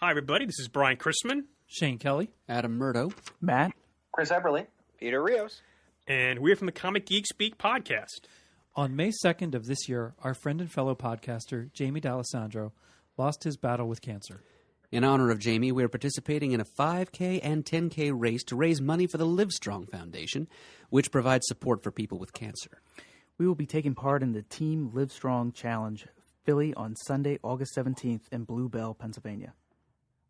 Hi, everybody. This is Brian Chrisman. Shane Kelly. Adam Murdo. Matt. Chris Eberly. Peter Rios. And we're from the Comic Geek Speak podcast. On May 2nd of this year, our friend and fellow podcaster, Jamie D'Alessandro, lost his battle with cancer. In honor of Jamie, we are participating in a 5K and 10K race to raise money for the Livestrong Foundation, which provides support for people with cancer. We will be taking part in the Team Livestrong Challenge, Philly, on Sunday, August 17th in Blue Bell, Pennsylvania.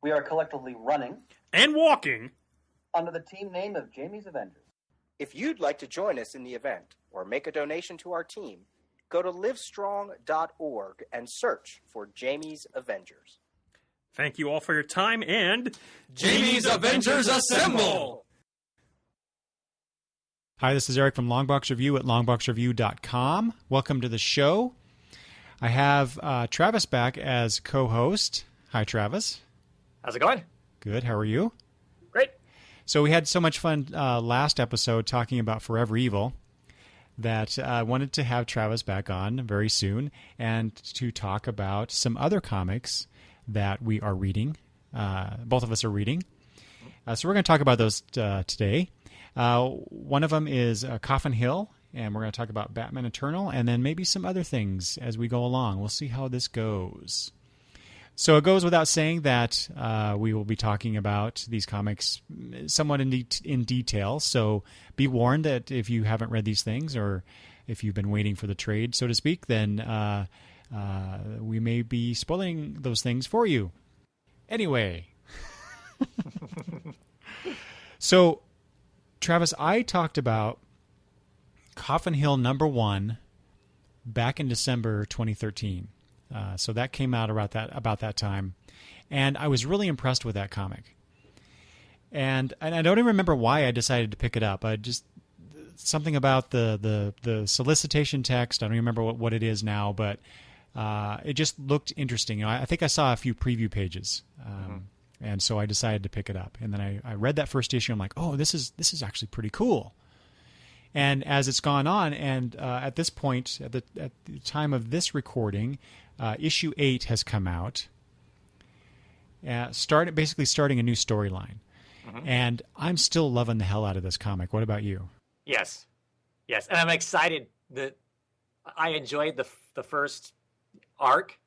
We are collectively running and walking under the team name of Jamie's Avengers. If you'd like to join us in the event or make a donation to our team, go to livestrong.org and search for Jamie's Avengers. Thank you all for your time and Jamie's Avengers Assemble! Hi, this is Eric from Longbox Review at longboxreview.com. Welcome to the show. I have Travis back as co-host. Hi, Travis. How's it going? Good. How are you? Great. So we had so much fun last episode talking about Forever Evil that I wanted to have Travis back on very soon and to talk about some other comics that we are reading. Both of us are reading. So we're going to talk about those today. One of them is Coffin Hill, and we're going to talk about Batman Eternal, and then maybe some other things as we go along. We'll see how this goes. So it goes without saying that we will be talking about these comics somewhat in detail. So be warned that if you haven't read these things, or if you've been waiting for the trade, so to speak, then we may be spoiling those things for you. Anyway. So, Travis, I talked about Coffin Hill #1 back in December 2013. So that came out about that time. And I was really impressed with that comic. And I don't even remember why I decided to pick it up. I just something about the solicitation text. I don't even remember what it is now, but it just looked interesting. You know, I think I saw a few preview pages, and so I decided to pick it up. And then I read that first issue. I'm like, oh, this is actually pretty cool. And as it's gone on, and at this point, at the time of this recording, issue 8 has come out, basically starting a new storyline. And I'm still loving the hell out of this comic. What about you? Yes, and I'm excited that I enjoyed the first arc,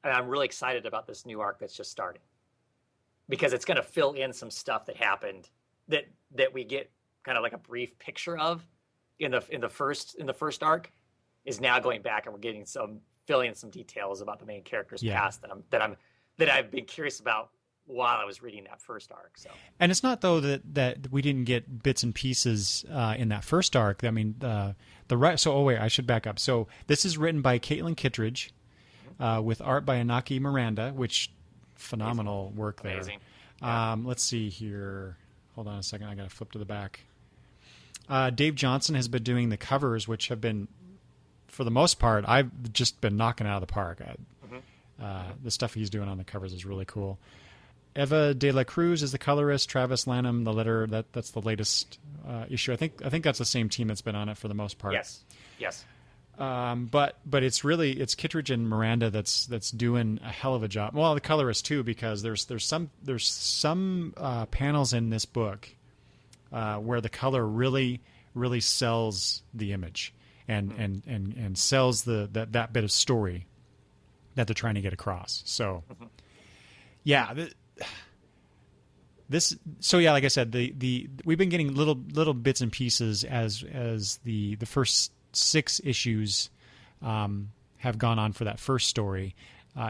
and I'm really excited about this new arc that's just starting, because it's going to fill in some stuff that happened that we get kind of like a brief picture of in the first arc, is now going back, and we're getting filling in some details about the main character's past that I've been curious about while I was reading that first arc. So, and it's not though that we didn't get bits and pieces in that first arc. I mean, I should back up. So this is written by Caitlin Kittredge, with art by Inaki Miranda, which phenomenal work there. Amazing. Yeah. Let's see here. Hold on a second. I got to flip to the back. Dave Johnson has been doing the covers, which have been, for the most part, I've just been knocking it out of the park. The stuff he's doing on the covers is really cool. Eva De La Cruz is the colorist. Travis Lanham, the letter. That's the latest issue. I think that's the same team that's been on it for the most part. Yes. But it's Kittredge and Miranda that's doing a hell of a job. Well, the colorist too, because there's some panels in this book where the color really sells the image and sells that bit of story that they're trying to get across. So, like I said, we've been getting little bits and pieces as the first 6 issues have gone on for that first story.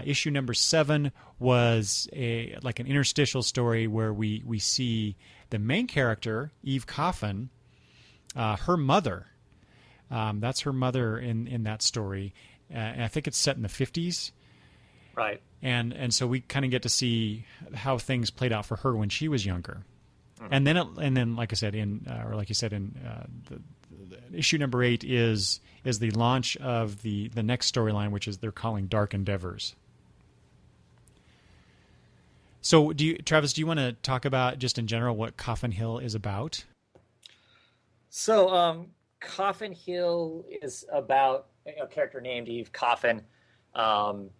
Issue number 7 was an interstitial story where we see the main character, Eve Coffin, her mother. That's her mother in that story. And I think it's set in the 50s. Right. And so we kind of get to see how things played out for her when she was younger. And then like I said in issue number 8 is the launch of the next storyline, which is they're calling Dark Endeavors. So Travis, do you want to talk about just in general what Coffin Hill is about? So Coffin Hill is about a character named Eve Coffin, and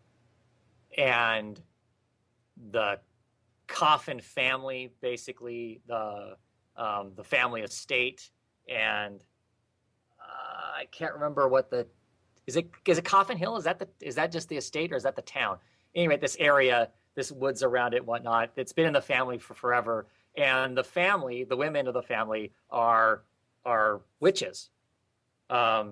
the Coffin family, basically the family estate, and I can't remember what is it Coffin Hill? Is that just the estate, or is that the town? Anyway, this area, this woods around it, whatnot. It's been in the family for forever, and the women of the family are witches. I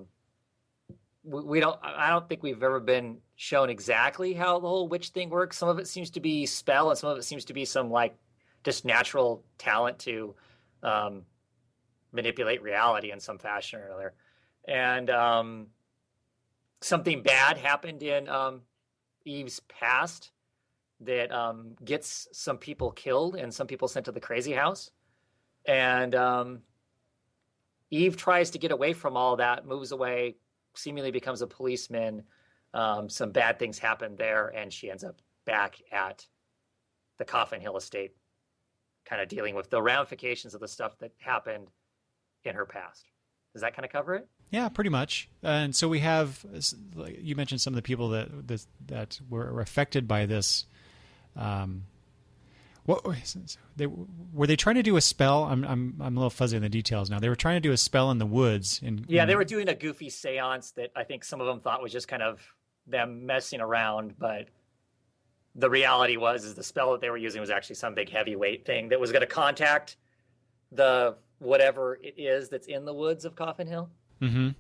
don't think we've ever been shown exactly how the whole witch thing works. Some of it seems to be spell, and some of it seems to be some like just natural talent to manipulate reality in some fashion or another. And something bad happened in Eve's past that gets some people killed and some people sent to the crazy house. And Eve tries to get away from all that, moves away, seemingly becomes a policeman. Some bad things happen there, and she ends up back at the Coffin Hill estate, kind of dealing with the ramifications of the stuff that happened in her past. Does that kind of cover it? Yeah, pretty much. And so we have, you mentioned some of the people that were affected by this. Were they trying to do a spell? I'm a little fuzzy on the details now. They were trying to do a spell in the woods. They were doing a goofy seance that I think some of them thought was just kind of them messing around, but the reality is the spell that they were using was actually some big heavyweight thing that was going to contact the whatever it is that's in the woods of Coffin Hill. Mm-hmm.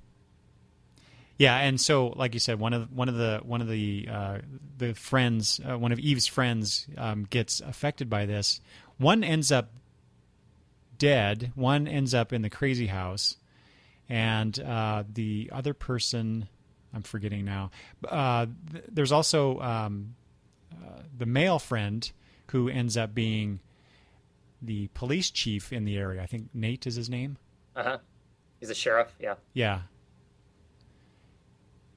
Yeah, and so, like you said, one of the friends, one of Eve's friends, gets affected by this. One ends up dead. One ends up in the crazy house, and the other person, I'm forgetting now. There's also the male friend who ends up being the police chief in the area. I think Nate is his name. He's a sheriff. Yeah. Yeah.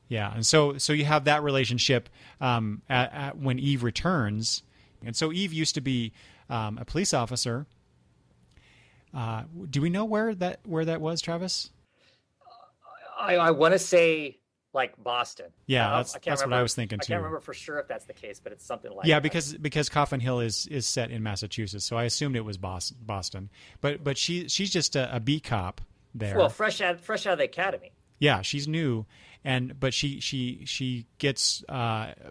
Yeah, and so you have that relationship at when Eve returns, and so Eve used to be a police officer. Do we know where that was, Travis? I want to say like Boston. Yeah, that's what I was thinking too. I can't remember for sure if that's the case, but it's something like yeah, that. because Coffin Hill is set in Massachusetts, so I assumed it was Boston. But she's just a beat cop there. Well, fresh out of the academy. Yeah, she's new. But she gets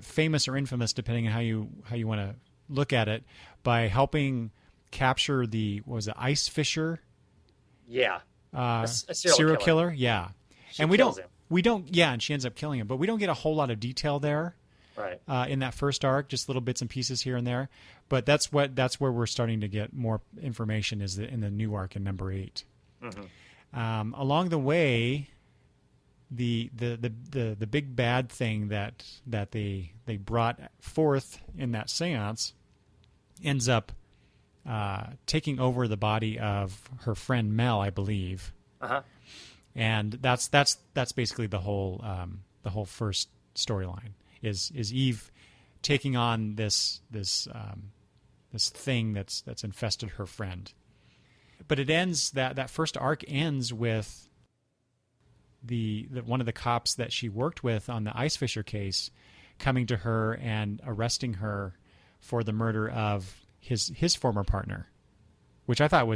famous or infamous, depending on how you want to look at it, by helping capture the ice fisher? Yeah, a serial killer. Yeah, and we don't. Yeah, and she ends up killing him. But we don't get a whole lot of detail there. Right. In that first arc, just little bits and pieces here and there. But that's where we're starting to get more information is in the new arc in number 8. Mm-hmm. Along the way. The big bad thing that they brought forth in that seance ends up taking over the body of her friend Mel, I believe. And that's basically the whole first storyline is Eve taking on this thing that's infested her friend. But it ends that first arc ends with the one of the cops that she worked with on the ice fisher case coming to her and arresting her for the murder of his former partner, which I thought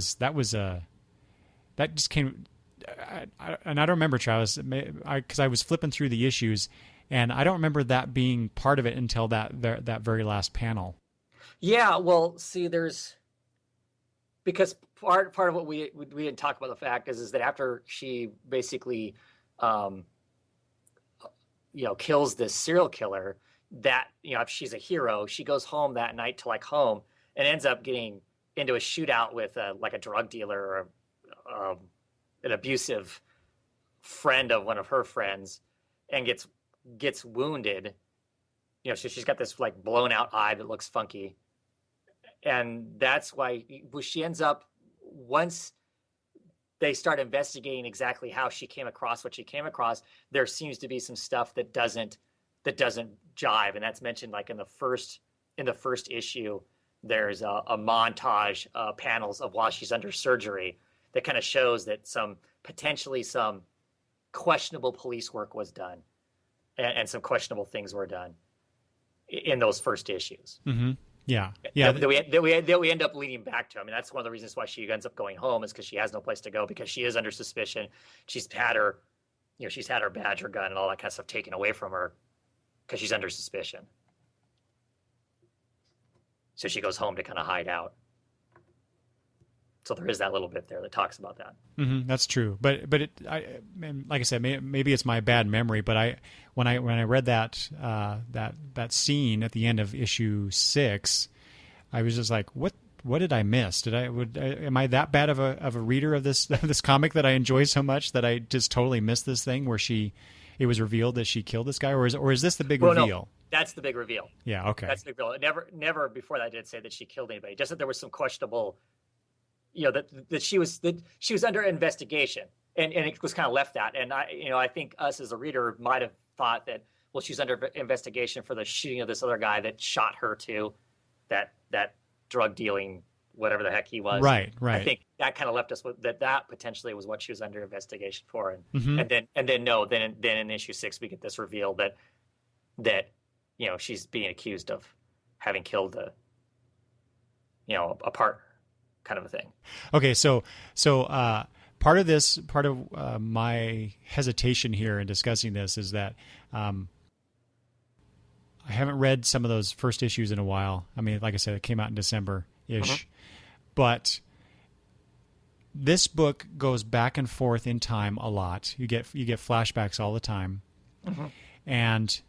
that just came, and I don't remember, Travis, because I was flipping through the issues, and I don't remember that being part of it until that very last panel. Yeah, well, see, because part of what we didn't talk about the fact is that after she basically kills this serial killer, that if she's a hero, she goes home that night to home and ends up getting into a shootout with a drug dealer or an abusive friend of one of her friends, and gets wounded. So she's got this blown out eye that looks funky, and that's why she ends up, once they start investigating exactly how she came across what she came across, there seems to be some stuff that doesn't jive, and that's mentioned in the first issue. There's a montage panels of while she's under surgery that kind of shows that potentially some questionable police work was done, and some questionable things were done in those first issues. Mm-hmm. Yeah. That we end up leading back to. I mean, that's one of the reasons why she ends up going home is because she has no place to go because she is under suspicion. She's had her Badger gun and all that kind of stuff taken away from her because she's under suspicion. So she goes home to kind of hide out. So there is that little bit there that talks about that. Mm-hmm, that's true, but like I said, maybe it's my bad memory. But when I read that scene at the end of issue 6, I was just like, what did I miss? Am I that bad of a reader of this comic that I enjoy so much that I just totally missed this thing where it was revealed that she killed this guy, or is this the big reveal? No, that's the big reveal. Yeah, okay. That's the big reveal. Never before that did it say that she killed anybody. Just that there was some questionable. That she was under investigation, and it was kind of left that. And I think us as a reader might have thought that, well, she's under investigation for the shooting of this other guy that shot her too, that drug dealing, whatever the heck he was. Right. I think that kind of left us with that potentially was what she was under investigation for, and mm-hmm. and then in issue 6 we get this reveal that she's being accused of having killed a partner. Kind of a thing. Okay, so part of my hesitation here in discussing this is that I haven't read some of those first issues in a while. I mean, like I said, it came out in December-ish, but this book goes back and forth in time a lot. You get flashbacks all the time, and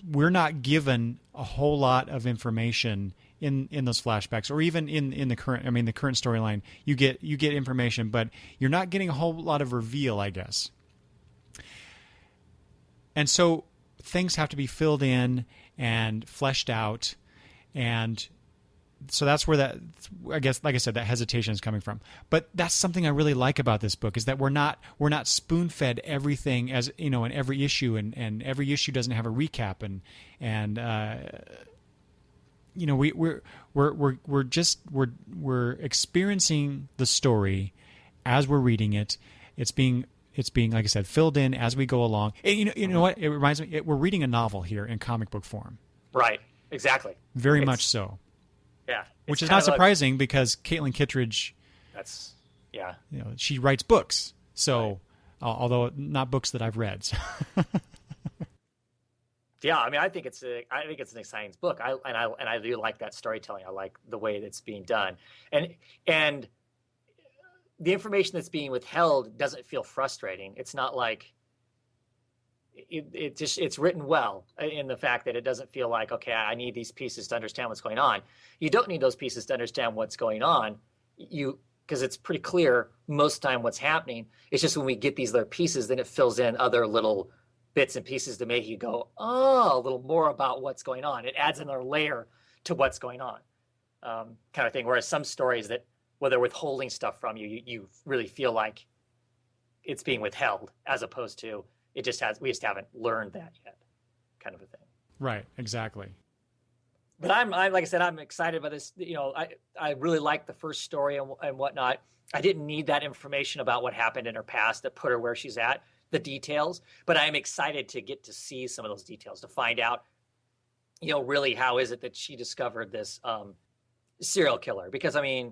we're not given a whole lot of information in those flashbacks, or even in the current storyline. You get information, but you're not getting a whole lot of reveal, I guess. And so things have to be filled in and fleshed out, and so that's where that, I guess, like I said, that hesitation is coming from. But that's something I really like about this book, is that we're not spoon-fed everything as in every issue, and every issue doesn't have a recap, and we're experiencing the story as we're reading it. It's being, like I said, filled in as we go along. And you know what? It reminds me, we're reading a novel here in comic book form. Right. Exactly. Very much so. Yeah. Which is not surprising because Caitlin Kittredge. That's, yeah. She writes books. So, although not books that I've read. Yeah, I mean, I think it's an exciting book. I do like that storytelling. I like the way that's being done, and the information that's being withheld doesn't feel frustrating. It's not like it's written well in the fact that it doesn't feel like, okay, I need these pieces to understand what's going on. You don't need those pieces to understand what's going on. Because it's pretty clear most of the time what's happening. It's just when we get these other pieces, then it fills in other little bits and pieces to make you go, oh, a little more about what's going on. It adds another layer to what's going on, kind of thing. Whereas some stories that, where they're withholding stuff from you, you really feel like it's being withheld, as opposed to we just haven't learned that yet, kind of a thing. Right, exactly. But I'm like I said, I'm excited by this. I really like the first story and whatnot. I didn't need that information about what happened in her past that put her where she's at. The details, but I'm excited to get to see some of those details, to find out, really how is it that she discovered this serial killer? Because I mean,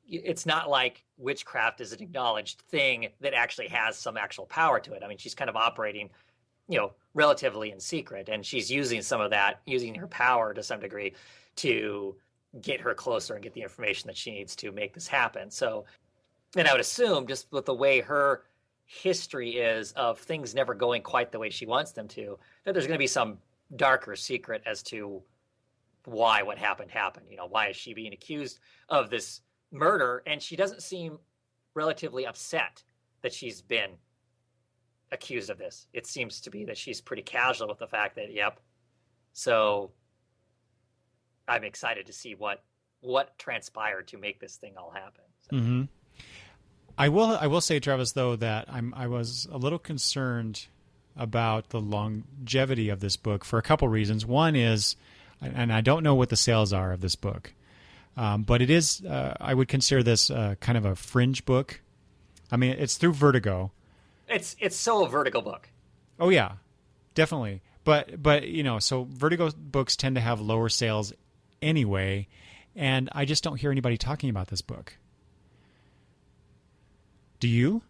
it's not like witchcraft is an acknowledged thing that actually has some actual power to it. I mean, she's kind of operating, relatively in secret, and she's using some of that, using her power to some degree to get her closer and get the information that she needs to make this happen. So, and I would assume, just with the way her history is of things never going quite the way she wants them to, that there's going to be some darker secret as to why what happened. Why is she being accused of this murder? And she doesn't seem relatively upset that she's been accused of this. It seems to be that she's pretty casual with the fact that, yep. So I'm excited to see what transpired to make this thing all happen. So. Mm-hmm. I will say, Travis, though, that I was a little concerned about the longevity of this book for a couple reasons. One is, and I don't know what the sales are of this book, but it is, I would consider this kind of a fringe book. I mean, it's through Vertigo. It's so a Vertigo book. Oh yeah, definitely. But so Vertigo books tend to have lower sales anyway, and I just don't hear anybody talking about this book. Do you?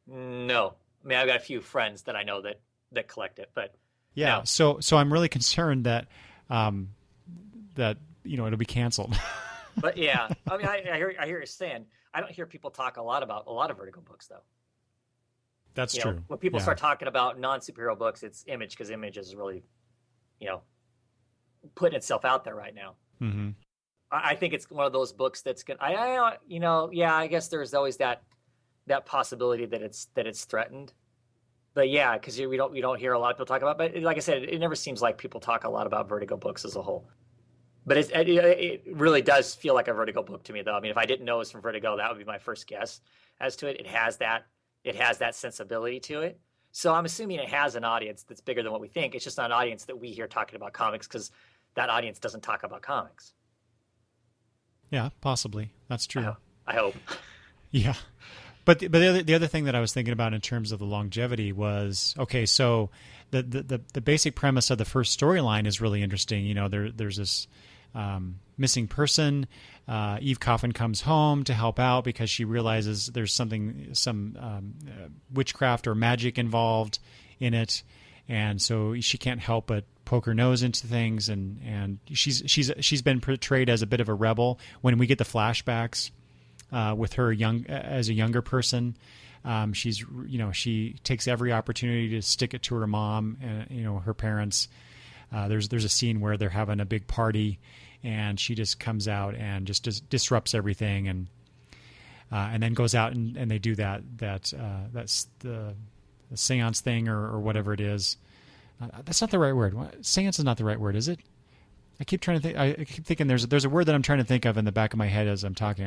No. I mean, I've got a few friends that I know that collect it, but yeah. no. So I'm really concerned that that it'll be canceled. But yeah, I mean, I hear you saying. I don't hear people talk a lot about a lot of Vertigo books, though. That's true. When people start talking about non-superhero books, it's Image, because Image is really, putting itself out there right now. Mm-hmm. I think it's one of those books that's good. I guess there's always that possibility that it's threatened. But yeah, because we don't hear a lot of people talk about. But like I said, it never seems like people talk a lot about Vertigo books as a whole. But it really does feel like a Vertigo book to me, though. I mean, if I didn't know it was from Vertigo, that would be my first guess as to it. It has that sensibility to it. So I'm assuming it has an audience that's bigger than what we think. It's just not an audience that we hear talking about comics, because that audience doesn't talk about comics. Yeah, possibly. That's true. I hope. Yeah. But the other thing that I was thinking about in terms of the longevity was, okay, so the basic premise of the first storyline is really interesting. There's this missing person. Eve Coffin comes home to help out because she realizes there's some witchcraft or magic involved in it, and so she can't help but poke her nose into things. And she's been portrayed as a bit of a rebel when we get the flashbacks with her as a younger person. She takes every opportunity to stick it to her mom and her parents. There's a scene where they're having a big party, and she just comes out and just disrupts everything, and then goes out and they do that's the seance thing or whatever it is. That's not the right word. Seance is not the right word, is it? I keep trying to think. I keep thinking there's a word that I'm trying to think of in the back of my head as I'm talking.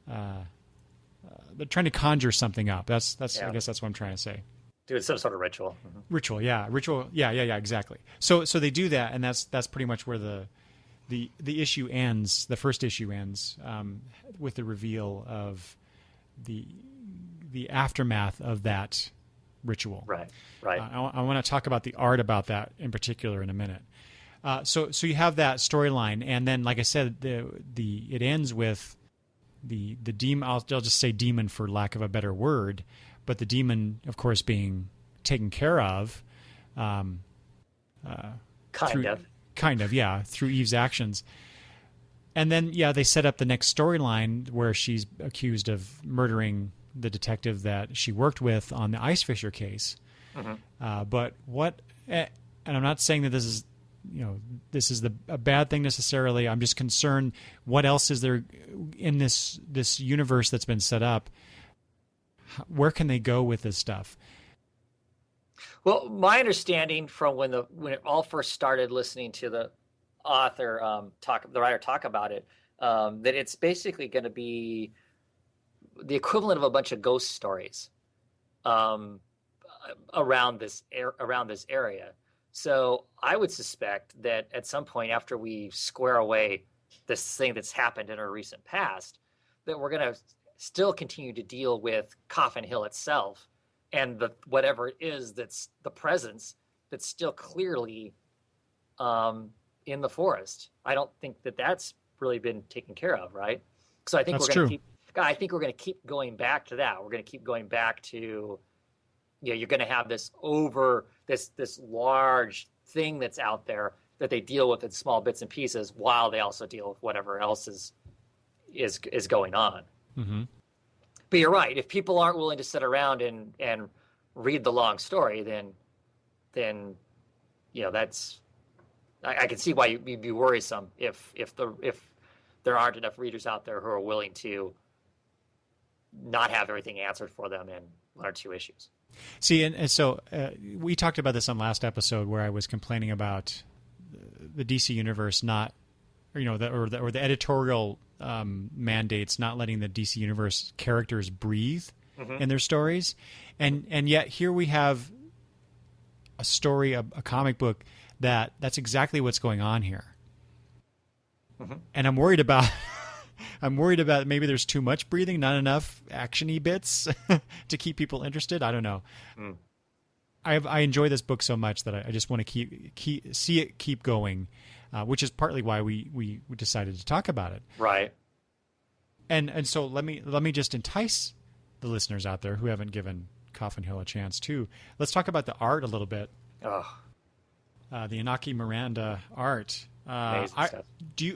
They're trying to conjure something up. That's yeah. I guess that's what I'm trying to say. Do some sort of ritual. Mm-hmm. Ritual. Yeah, exactly. So they do that, and that's pretty much where the issue ends. The first issue ends with the reveal of the aftermath of that ritual. Right. I want to talk about the art about that in particular in a minute. So you have that storyline, and then, like I said, it ends with the demon. I'll just say demon for lack of a better word, but the demon, of course, being taken care of. Kind of, yeah, through Eve's actions. And then, they set up the next storyline where she's accused of murdering the detective that she worked with on the Ice Fisher case. Mm-hmm. But and I'm not saying that this is a bad thing necessarily. I'm just concerned, what else is there in this universe that's been set up? Where can they go with this stuff? Well, my understanding from when it all first started, listening to the author the writer talk about it, that it's basically going to be the equivalent of a bunch of ghost stories around this area. So I would suspect that at some point after we square away this thing that's happened in our recent past, that we're going to still continue to deal with Coffin Hill itself and whatever it is that's the presence that's still clearly in the forest. I don't think that's really been taken care of, right? So I think we're going to keep going back to that. We're going to keep going back to, you're going to have this large thing that's out there that they deal with in small bits and pieces, while they also deal with whatever else is going on. Mm-hmm. But you're right. If people aren't willing to sit around and read the long story, then that's, I can see why you'd be worrisome if there aren't enough readers out there who are willing to not have everything answered for them in one or two issues. See, and so we talked about this on last episode where I was complaining about the DC universe not, or the editorial mandates not letting the DC universe characters breathe in their stories, and yet here we have a story, a comic book that's exactly what's going on here, and I'm worried about. I'm worried about maybe there's too much breathing, not enough action-y bits to keep people interested. I don't know. I enjoy this book so much that I just want to see it keep going. which is partly why we decided to talk about it. Right. And so let me just entice the listeners out there who haven't given Coffin Hill a chance too. Let's talk about the art a little bit. Oh, The Inaki Miranda art. amazing stuff.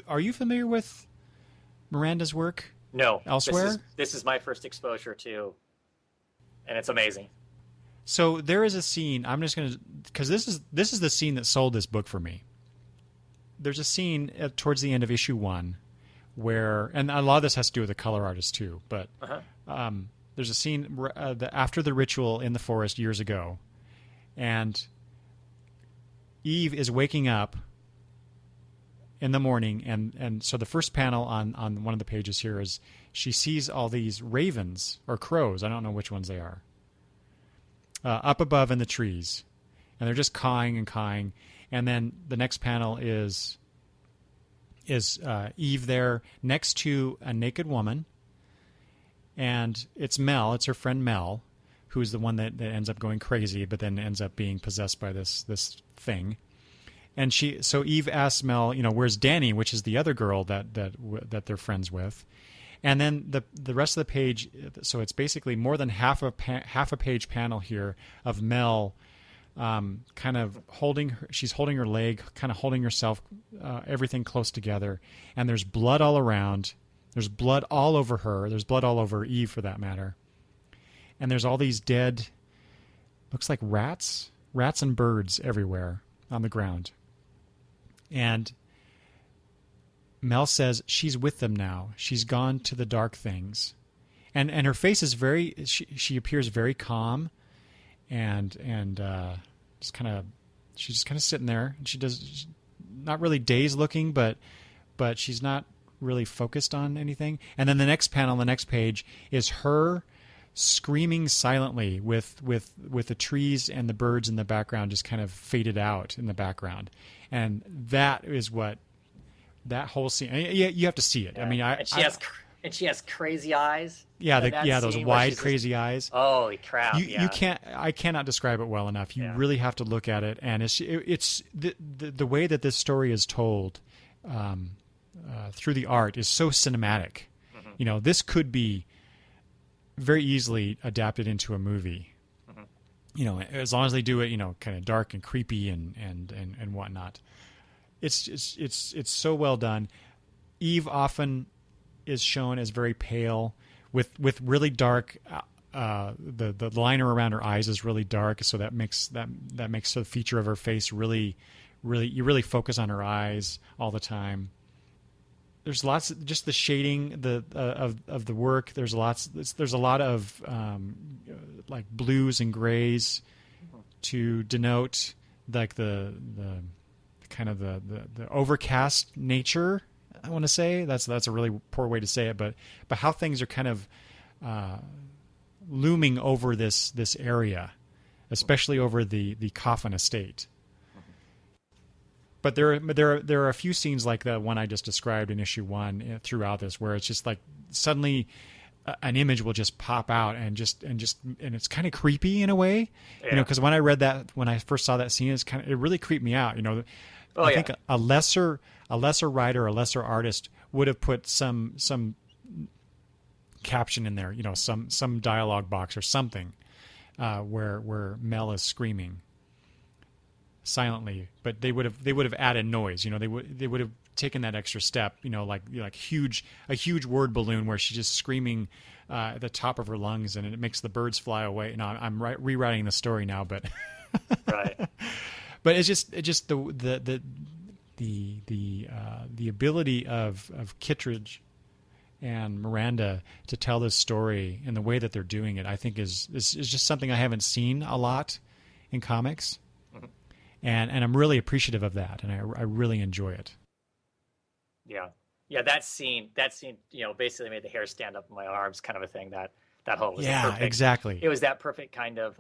Are you familiar with Miranda's work? No. Elsewhere? This is my first exposure to, and it's amazing. So there is a scene. I'm just going to, because this is the scene that sold this book for me. There's a scene towards the end of issue 1 where, and a lot of this has to do with the color artist too, but there's a scene after the ritual in the forest years ago, and Eve is waking up in the morning, and so the first panel on one of the pages here is she sees all these ravens or crows, I don't know which ones they are, up above in the trees, and they're just cawing and cawing. And then the next panel is Eve there next to a naked woman, and it's Mel, it's her friend Mel, who's the one that ends up going crazy, but then ends up being possessed by this thing. And so Eve asks Mel, where's Danny, which is the other girl that they're friends with. And then the rest of the page, so it's basically more than half a page panel here of Mel kind of she's holding her leg, kind of holding herself, everything close together. And there's blood all around. There's blood all over her. There's blood all over Eve, for that matter. And there's all these dead, looks like rats and birds everywhere on the ground. And Mel says she's with them now. She's gone to the dark things. And her face is she appears very calm and she's just kind of sitting there. And she's not really dazed looking, but she's not really focused on anything. And then the next panel, the next page, is her screaming silently with the trees and the birds in the background just kind of faded out in the background. And that is what that whole scene. You have to see it. Yeah. I mean, and she has crazy eyes. Yeah, those wide, crazy eyes. Holy crap! I cannot describe it well enough. You really have to look at it, and it's the way that this story is told through the art is so cinematic. Mm-hmm. This could be very easily adapted into a movie. Mm-hmm. As long as they do it, kind of dark and creepy and whatnot. It's so well done. Eve often is shown as very pale, with really dark. The liner around her eyes is really dark, so that makes the feature of her face really you really focus on her eyes all the time. There's lots of, just the shading of the work. There's a lot of like blues and grays to denote like the kind of the overcast nature. I want to say that's a really poor way to say it, but how things are kind of looming over this area, especially over the Coffin estate. But there are a few scenes like the one I just described in issue 1 throughout this, where it's just like suddenly an image will just pop out and it's kind of creepy in a way, because when I first saw that scene, it really creeped me out. I think a lesser writer, a lesser artist would have put some caption in there, some dialogue box or something, where Mel is screaming silently, but they would have added noise. They would have taken that extra step. Like a huge word balloon where she's just screaming at the top of her lungs, and it makes the birds fly away. I'm rewriting the story now, but right. But it's just the ability of Kittredge and Miranda to tell this story in the way that they're doing it, I think is just something I haven't seen a lot in comics. Mm-hmm. And I'm really appreciative of that, and I really enjoy it. Yeah, that scene, basically made the hair stand up in my arms, kind of a thing. That whole was perfect. Exactly. It was that perfect kind of,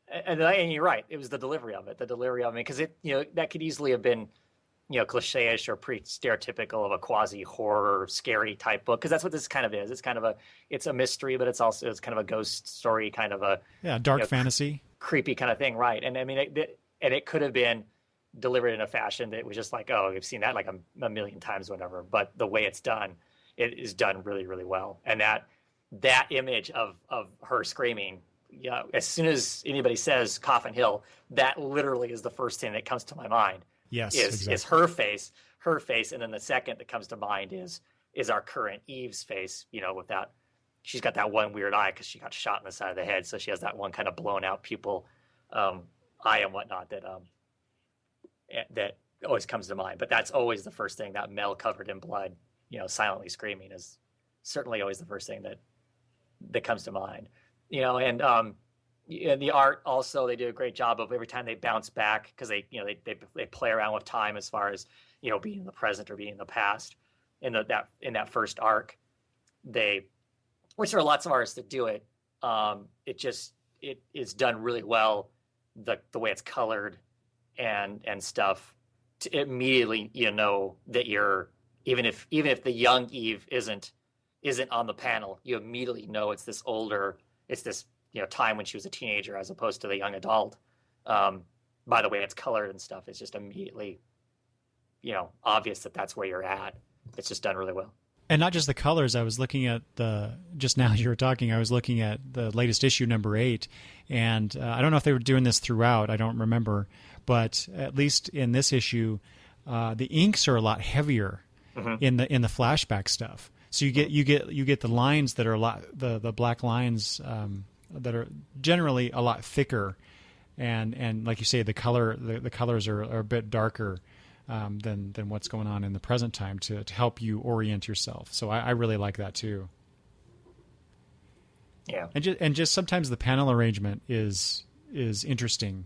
and you're right. It was the delivery of it, because it, that could easily have been, cliche-ish or pretty stereotypical of a quasi horror, scary type book, because that's what this kind of is. It's a mystery, but it's kind of a ghost story, kind of a dark fantasy. Creepy kind of thing, right? And I mean, it could have been delivered in a fashion that was just like, oh, we've seen that like a million times, whatever. But the way it's done, it is done really, really well. And that image of her screaming, yeah, as soon as anybody says Coffin Hill, that literally is the first thing that comes to my mind. Yes, is exactly. her face, and then the second that comes to mind is our current Eve's face. With that, she's got that one weird eye because she got shot in the side of the head, so she has that one kind of blown out pupil eye and whatnot that always comes to mind. But that's always the first thing. That Mel covered in blood, silently screaming is certainly always the first thing that comes to mind. And the art also, they do a great job of every time they bounce back, because they play around with time as far as being in the present or being in the past. In that first arc, which there are lots of artists that do it. It is done really well. The way it's colored and stuff, immediately that you're even if the young Eve isn't on the panel, you immediately know it's this time when she was a teenager as opposed to the young adult. By the way it's colored and stuff, it's just immediately obvious that that's where you're at. It's just done really well. And not just the colors. I was looking at just now you were talking, I was looking at the latest issue, number 8, and I don't know if they were doing this throughout. I don't remember, but at least in this issue, the inks are a lot heavier in the flashback stuff. So you get the lines that are a lot, the black lines that are generally a lot thicker, and like you say, the colors are a bit darker than what's going on in the present time to help you orient yourself. So I really like that too. Yeah, and just sometimes the panel arrangement is interesting.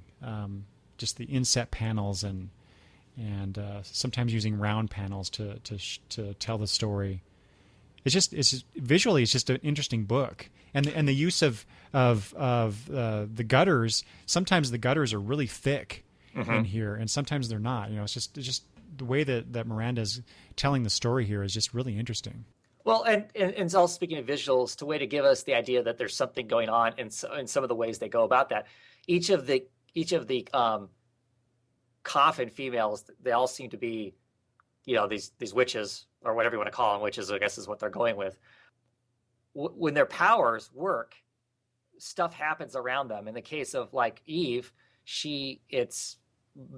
Just the inset panels and sometimes using round panels to tell the story. It's just visually, it's just an interesting book, and the use of the gutters. Sometimes the gutters are really thick in here, and sometimes they're not. It's just the way that Miranda's telling the story here is just really interesting. Well, and all speaking of visuals, to way to give us the idea that there's something going on, in some of the ways they go about that. Each of the Coffin females, they all seem to be, these witches, or whatever you want to call them, witches, I guess is what they're going with. When their powers work, stuff happens around them. In the case of like Eve, it's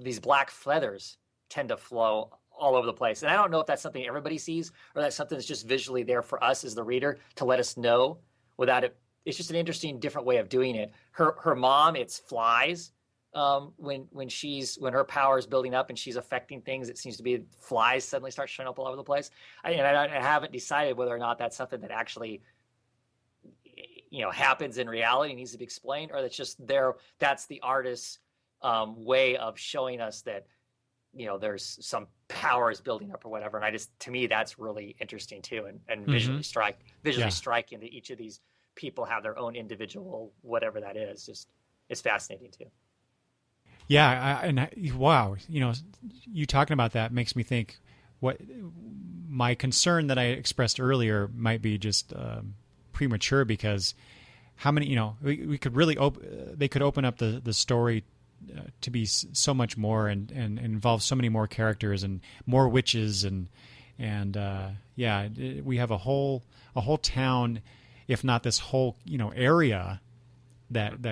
these black feathers tend to flow all over the place. And I don't know if that's something everybody sees or that's something that's just visually there for us as the reader to let us know without it. It's just an interesting, different way of doing it. Her mom, it's flies. When her power is building up and she's affecting things, it seems to be flies suddenly start showing up all over the place. I haven't decided whether or not that's something that actually, happens in reality and needs to be explained, or that's just that's the artist's way of showing us that, there's some powers building up or whatever. And to me, that's really interesting too. And visually striking that each of these people have their own individual, whatever that is, just it's fascinating too. Yeah, wow, you talking about that makes me think what my concern that I expressed earlier might be just premature, because how many, we could really they could open up the story to be so much more and involve so many more characters and more witches and we have a whole town, if not this whole area that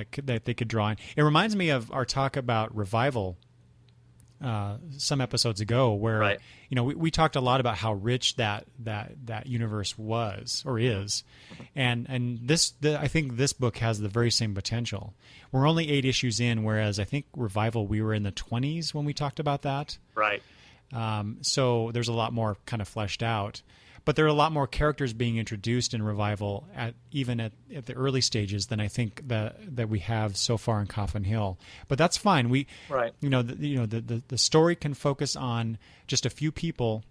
they could draw in. It reminds me of our talk about Revival some episodes ago, where right. We talked a lot about how rich that universe was or is, and I think this book has the very same potential. We're only 8 issues in, whereas I think Revival, we were in the 20s when we talked about that. Right. So there's a lot more kind of fleshed out. But there are a lot more characters being introduced in Revival even at the early stages than I think that we have so far in Coffin Hill. But that's fine. Right. The story can focus on just a few people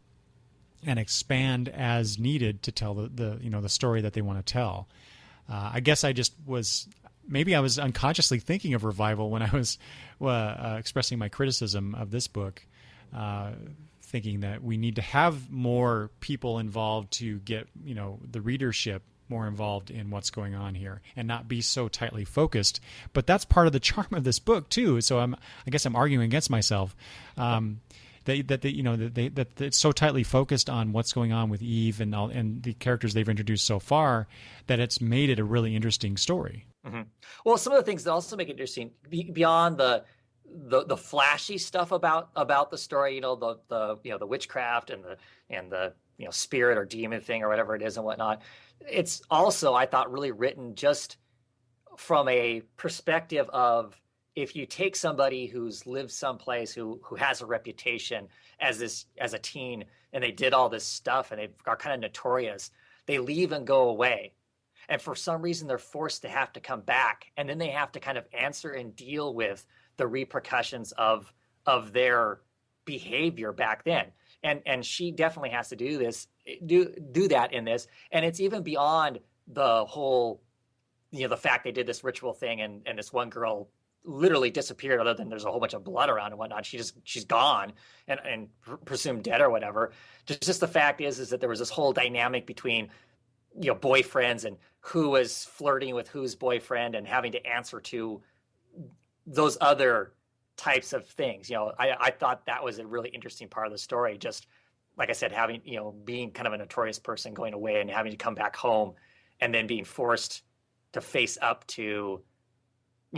and expand as needed to tell the story that they want to tell. I guess I was unconsciously thinking of Revival when I was expressing my criticism of this book. Thinking that we need to have more people involved to get the readership more involved in what's going on here and not be so tightly focused. But that's part of the charm of this book too. So I guess I'm arguing against myself. That it's so tightly focused on what's going on with Eve and the characters they've introduced so far that it's made it a really interesting story. Mm-hmm. Well, some of the things that also make it interesting beyond the flashy stuff about the story, the witchcraft and the spirit or demon thing or whatever it is and whatnot. It's also, I thought, really written just from a perspective of, if you take somebody who's lived someplace who has a reputation as a teen, and they did all this stuff and they are kind of notorious, they leave and go away. And for some reason, they're forced to have to come back. And then they have to kind of answer and deal with the repercussions of their behavior back then. And she definitely has to do that in this. And it's even beyond the whole, the fact they did this ritual thing and this one girl literally disappeared, other than there's a whole bunch of blood around and whatnot. She's gone and presumed dead or whatever. Just the fact is that there was this whole dynamic between, boyfriends and who was flirting with whose boyfriend and having to answer to those other types of things. I thought that was a really interesting part of the story. Just like I said, having, being kind of a notorious person, going away and having to come back home and then being forced to face up to,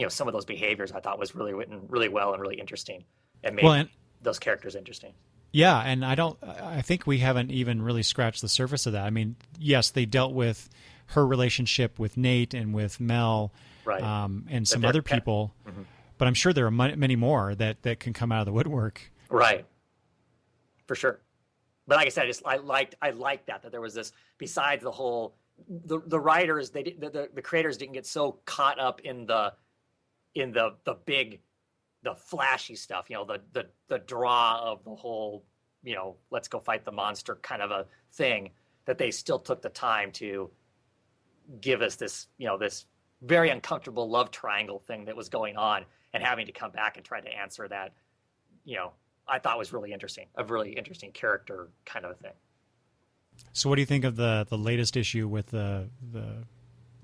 some of those behaviors, I thought was really written really well and really interesting, and made those characters interesting. Yeah, and I think we haven't even really scratched the surface of that. I mean, yes, they dealt with her relationship with Nate and with Mel, right, and some other people, but I'm sure there are many more that can come out of the woodwork. Right, for sure. But like I said, I liked that there was this, besides the whole, the writers, the creators didn't get so caught up in the big, the flashy stuff, the draw of the whole, let's go fight the monster kind of a thing, that they still took the time to give us this, this very uncomfortable love triangle thing that was going on, and having to come back and try to answer that, I thought was really interesting, a really interesting character kind of a thing. So what do you think of the latest issue with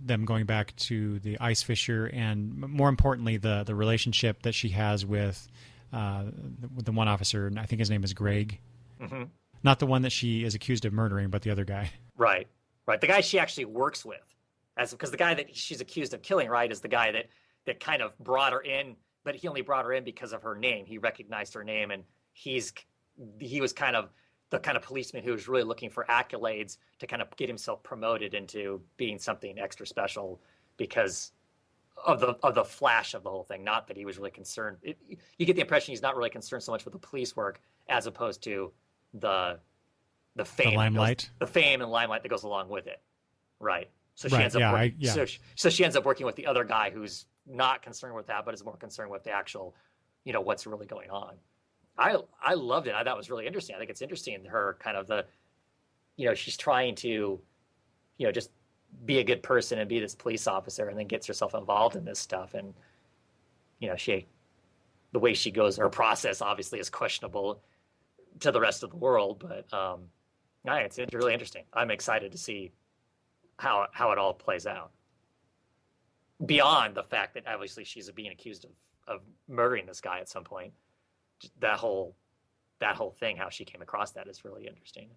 them going back to the ice fisher, and more importantly, the relationship that she has with the one officer, and I think his name is Greg. Mm-hmm. Not the one that she is accused of murdering, but the other guy. Right. The guy she actually works with, because the guy that she's accused of killing, right, is the guy that kind of brought her in, but he only brought her in because of her name. He recognized her name, and he was kind of the kind of policeman who was really looking for accolades to kind of get himself promoted into being something extra special because of the flash of the whole thing. Not that he was really concerned. You get the impression he's not really concerned so much with the police work as opposed to the fame, the limelight, the fame and limelight that goes along with it. Right. So she right. ends up so she ends up working with the other guy who's not concerned with that, but is more concerned with the actual, what's really going on. I loved it. I thought it was really interesting. I think it's interesting, her kind of she's trying to, just be a good person and be this police officer, and then gets herself involved in this stuff. And, the way she goes, her process obviously is questionable to the rest of the world, but it's really interesting. I'm excited to see how it all plays out. Beyond the fact that obviously she's being accused of murdering this guy at some point. That whole thing, how she came across that, is really interesting.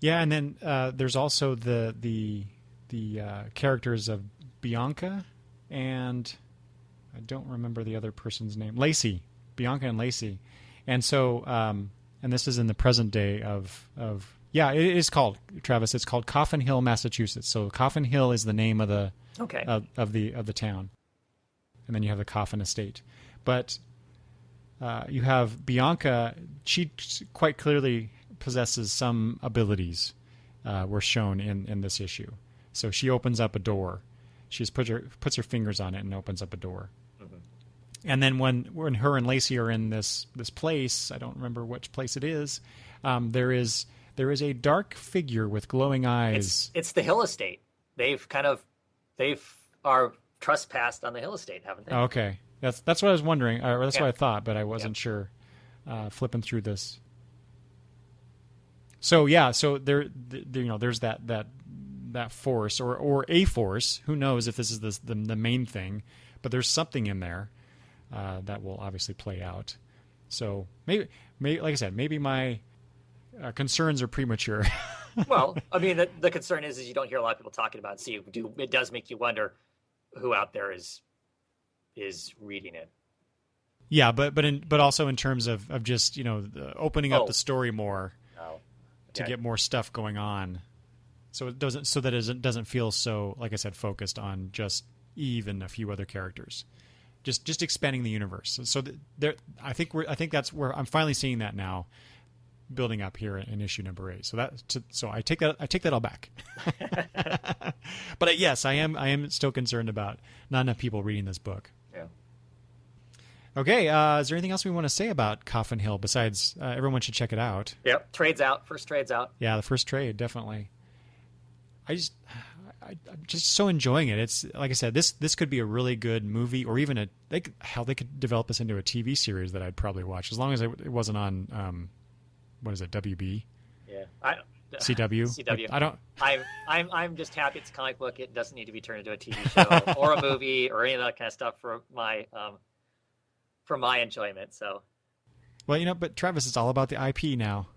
Yeah, and then there's also the characters of Bianca and I don't remember the other person's name, Bianca and Lacey, and so and this is in the present day of it is called, Travis. It's called Coffin Hill, Massachusetts. So Coffin Hill is the name of the of the town, and then you have the Coffin Estate, but. You have Bianca. She quite clearly possesses some abilities, were shown in this issue. So she opens up a door. She just puts her fingers on it and opens up a door. Mm-hmm. And then when her and Lacey are in this place, I don't remember which place it is. There is a dark figure with glowing eyes. It's the Hill Estate. They've are trespassed on the Hill Estate, haven't they? Okay. That's what I was wondering, or that's what I thought, but I wasn't sure. Flipping through this, so there's that that force or a force. Who knows if this is the main thing, but there's something in there that will obviously play out. So maybe like I said, maybe my concerns are premature. Well, I mean, the concern is you don't hear a lot of people talking about it, so it does make you wonder who out there is reading it. Yeah, but also in terms of just opening up the story more to get more stuff going on, so it doesn't feel so, like I said, focused on just Eve and a few other characters, just expanding the universe. So I think that's where I'm finally seeing that now, building up here in issue number 8. So I take that all back. But yes, I am still concerned about not enough people reading this book. Yeah. Okay, is there anything else we want to say about Coffin Hill besides everyone should check it out? Yep, first trade's out. Yeah, the first trade, definitely. I'm just so enjoying it. It's like I said, this could be a really good movie, or even they could develop this into a TV series that I'd probably watch, as long as it wasn't on what is it, WB? Yeah, CW. CW. I don't. I'm just happy it's a comic book. It doesn't need to be turned into a TV show or a movie or any of that kind of stuff for my enjoyment. So. Well, but Travis, it's all about the IP now.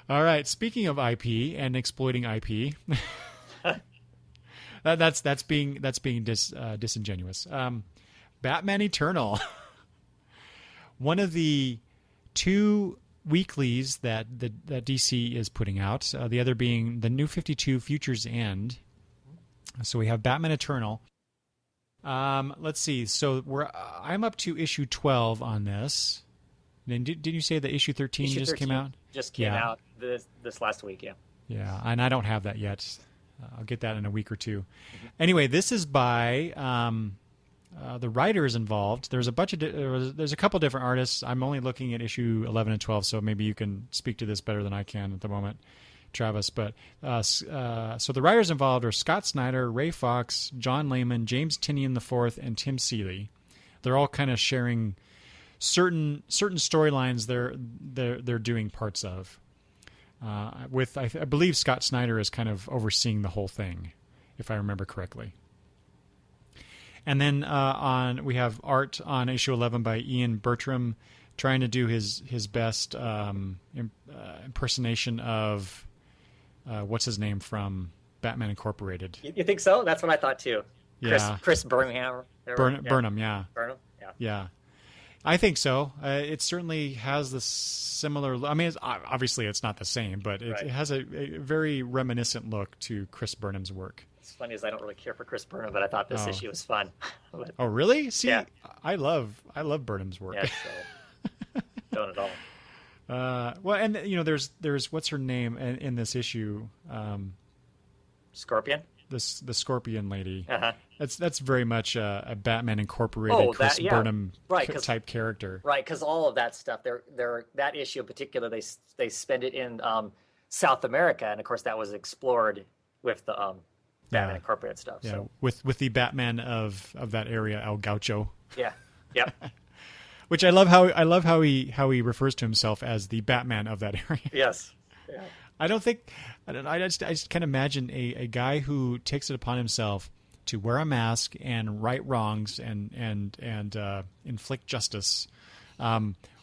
All right. Speaking of IP and exploiting IP, that's being disingenuous. Batman Eternal, one of the 2 weeklies that DC is putting out. The other being the New 52 Futures End. So we have Batman Eternal. Let's see. So I'm up to issue 12 on this. And did you say that issue 13 just came out? Just came out this last week, yeah. Yeah, and I don't have that yet. I'll get that in a week or two. Mm-hmm. Anyway, this is by the writers involved. There's a couple different artists. I'm only looking at issue 11 and 12, so maybe you can speak to this better than I can at the moment, Travis. But so the writers involved are Scott Snyder, Ray Fox, John Layman, James Tynion IV, and Tim Seeley. They're all kind of sharing certain storylines they're doing parts of. I believe Scott Snyder is kind of overseeing the whole thing, if I remember correctly. And then we have art on issue 11 by Ian Bertram, trying to do his best impersonation of what's his name from Batman Incorporated. You think so? That's what I thought too. Yeah. Chris Burnham. Burnham, yeah. Burnham, yeah. I think so. It certainly has the similar. I mean, obviously it's not the same, but it has a very reminiscent look to Chris Burnham's work. It's funny as I don't really care for Chris Burnham, but I thought this issue was fun. But, oh, really? See, yeah. I love Burnham's work. Yeah, so don't at all. Well, and there's what's her name in this issue? Scorpion. The Scorpion lady. Uh-huh. That's very much a Batman Incorporated Chris Burnham type character. Right, because all of that stuff, that issue in particular, they spend it in South America, and of course that was explored with the Batman Incorporated stuff. Yeah, so. with the Batman of that area, El Gaucho. Yeah, yeah. Which I love how he refers to himself as the Batman of that area. Yes. Yeah. I just can't imagine a guy who takes it upon himself to wear a mask and right wrongs and inflict justice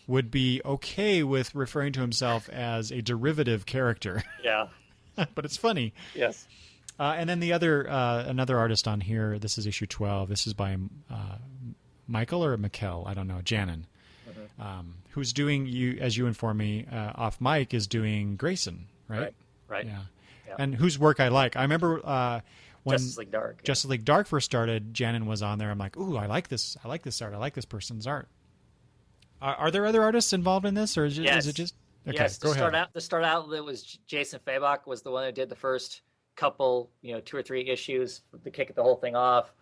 would be okay with referring to himself as a derivative character. Yeah. But it's funny. Yes. And then the another artist on here, this is issue 12. This is by Michael or Mikkel, I don't know, Janin, who's doing, as you informed me, off mic, is doing Grayson, right? Right. Yeah. And whose work I like. I remember when Justice League Dark first started, Janin was on there. I'm like, ooh, I like this art. I like this person's art. Are there other artists involved in this, or is it just? Okay, yes. Go ahead. To start out, it was Jason Fabok was the one who did the first couple, 2 or 3 issues to kick the whole thing off.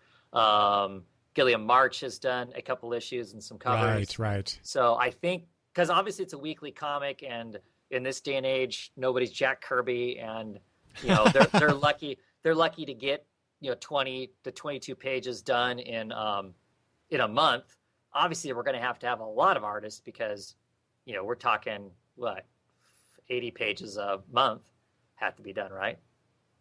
Gilliam March has done a couple issues and some covers. Right. So I think, because obviously it's a weekly comic, and in this day and age, nobody's Jack Kirby, and they're lucky. They're lucky to get 20 to 22 pages done in a month. Obviously, we're going to have a lot of artists because we're talking 80 pages a month have to be done, right?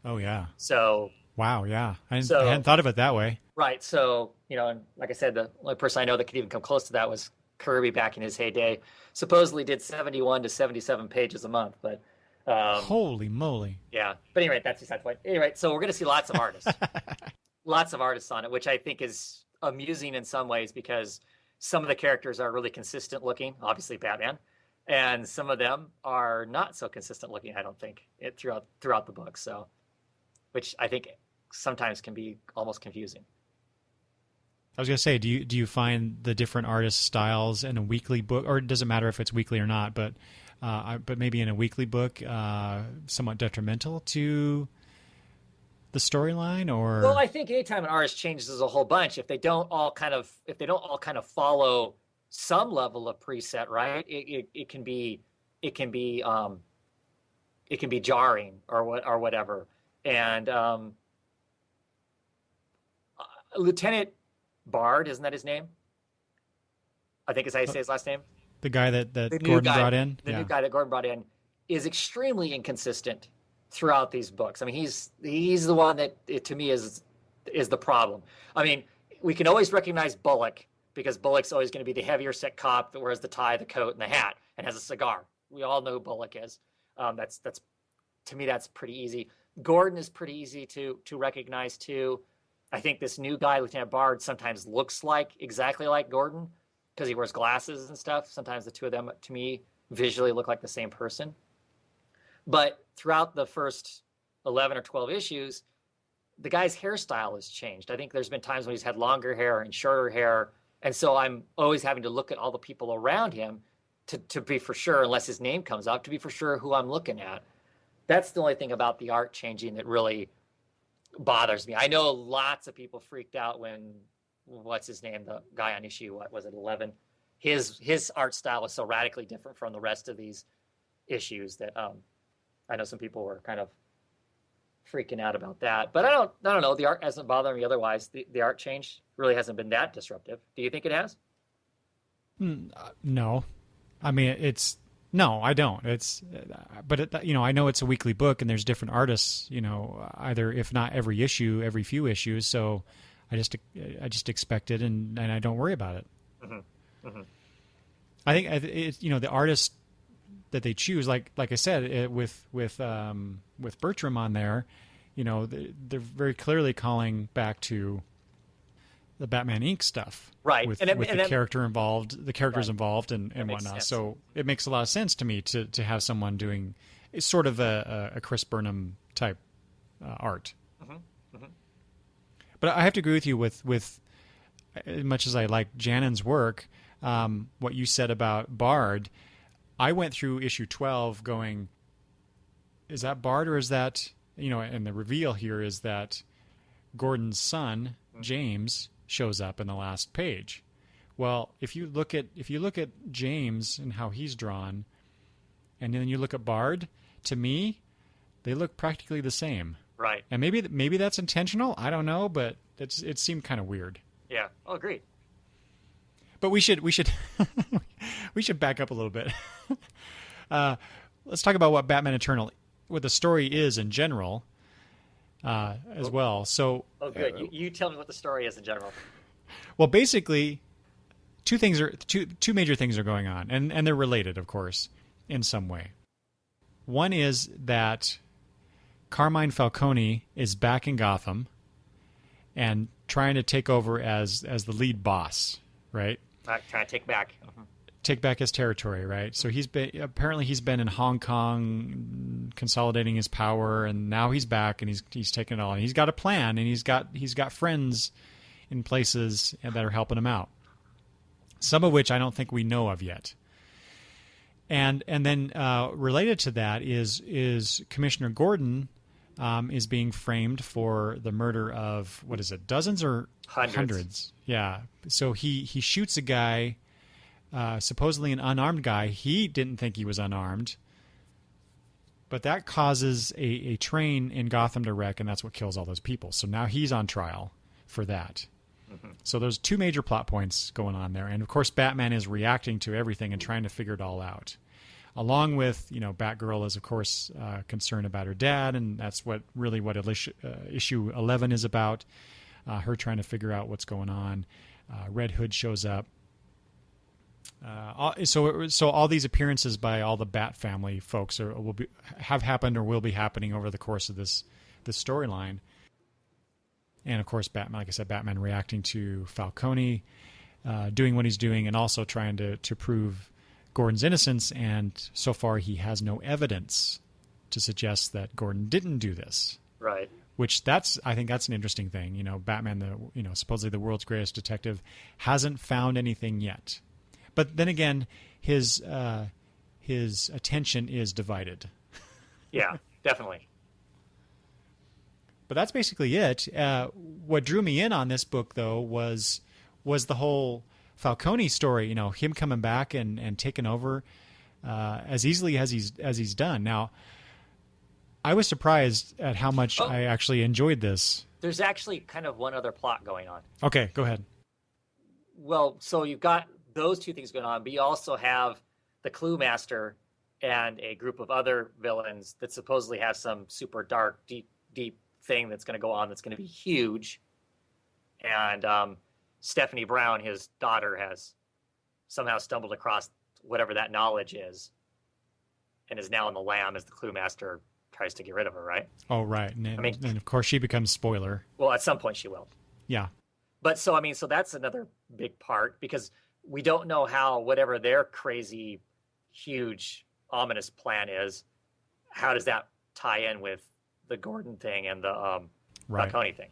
Oh yeah. So Wow. Yeah. I So- hadn't thought of it that way. right, so and like I said, the only person I know that could even come close to that was Kirby back in his heyday. Supposedly did 71 to 77 pages a month, but Holy moly. yeah. But anyway, that's besides the point. Anyway, so we're going to see lots of artists, lots of artists on it, which I think is amusing in some ways because some of the characters are really consistent looking, obviously Batman, and some of them are not so consistent looking. I don't think throughout the book. So, which I think sometimes can be almost confusing. I was going to say, do you find the different artist styles in a weekly book, or it doesn't matter if it's weekly or not, but maybe in a weekly book, somewhat detrimental to the storyline? Or Well, I think anytime an artist changes a whole bunch, if they don't all kind of follow some level of preset, right? It can be jarring or whatever. And Lieutenant Bard, isn't that his name? I think is how you say his last name. the guy that The new Gordon guy- brought in? The Yeah. new guy that Gordon brought in is extremely inconsistent throughout these books. I mean, he's the one that to me is the problem. I mean, we can always recognize Bullock because Bullock's always going to be the heavier set cop that wears the tie, the coat, and the hat, and has a cigar. We all know who Bullock is. That's to me that's pretty easy. Gordon is pretty easy to recognize too. I think this new guy, Lieutenant Bard, sometimes looks exactly like Gordon because he wears glasses and stuff. Sometimes the two of them, to me, visually look like the same person. But throughout the first 11 or 12 issues, the guy's hairstyle has changed. I think there's been times when he's had longer hair and shorter hair. And so I'm always having to look at all the people around him to be for sure, unless his name comes up, to be for sure who I'm looking at. That's the only thing about the art changing that really bothers me. I know lots of people freaked out when, what's his name, the guy on issue, what was it, 11? His art style was so radically different from the rest of these issues that I know some people were kind of freaking out about that. But I don't know. The art hasn't bothered me otherwise. The art change really hasn't been that disruptive. Do you think it has? No. I mean, no, I don't. But I know it's a weekly book and there's different artists, either if not every issue, every few issues. So I just expect it and I don't worry about it. Mm-hmm. Mm-hmm. I think the artists that they choose, like I said, with Bertram on there, they're very clearly calling back to the Batman Inc. stuff, right? With the characters involved and whatnot. sense. So it makes a lot of sense to me to have someone doing sort of a Chris Burnham type art. Mm-hmm. Mm-hmm. But I have to agree with you with as much as I like Janon's work, what you said about Bard. I went through issue 12 going, is that Bard or is that, and the reveal here is that Gordon's son, James, shows up in the last page. Well, if you look at James and how he's drawn, and then you look at Bard, to me, they look practically the same. Right. And maybe that's intentional. I don't know, but it seemed kind of weird. Yeah. Oh, agreed. But we should we should back up a little bit. Let's talk about what Batman Eternal, what the story is in general, as well. So, oh, good. You tell me what the story is in general. Well, basically, two major things are going on, and they're related, of course, in some way. One is that Carmine Falcone is back in Gotham and trying to take over as the lead boss, right? Trying to take back. Take back his territory, right? So he's been in Hong Kong consolidating his power, and now he's back and he's taking it all. And he's got a plan, and he's got friends in places that are helping him out. Some of which I don't think we know of yet. And then related to that is Commissioner Gordon is being framed for the murder of, what is it, dozens or hundreds? Yeah. So he shoots a guy. Supposedly an unarmed guy. He didn't think he was unarmed. But that causes a train in Gotham to wreck, and that's what kills all those people. So now he's on trial for that. Mm-hmm. So there's two major plot points going on there. And, of course, Batman is reacting to everything and trying to figure it all out. along with, Batgirl is, of course, concerned about her dad, and that's what issue 11 is about, her trying to figure out what's going on. Red Hood shows up. So all these appearances by all the Bat family folks have happened or will be happening over the course of this storyline. And of course, Batman, like I said, Batman reacting to Falcone, doing what he's doing, and also trying to prove Gordon's innocence. And so far, he has no evidence to suggest that Gordon didn't do this. Right. Which I think that's an interesting thing. Batman, supposedly the world's greatest detective, hasn't found anything yet. But then again, his attention is divided. Yeah, definitely. But that's basically it. What drew me in on this book, though, was the whole Falcone story. Him coming back and taking over as easily as he's done. Now, I was surprised at how much I actually enjoyed this. There's actually kind of one other plot going on. Okay, go ahead. Well, so you've got those two things going on, but you also have the Clue Master and a group of other villains that supposedly have some super dark, deep thing that's going to go on that's going to be huge. And Stephanie Brown, his daughter, has somehow stumbled across whatever that knowledge is and is now in the Lamb as the Clue Master tries to get rid of her, right? Oh, right. And of course she becomes spoiler. Well, at some point she will. Yeah. But so that's another big part, because we don't know how whatever their crazy, huge, ominous plan is, how does that tie in with the Gordon thing and the Falcone thing?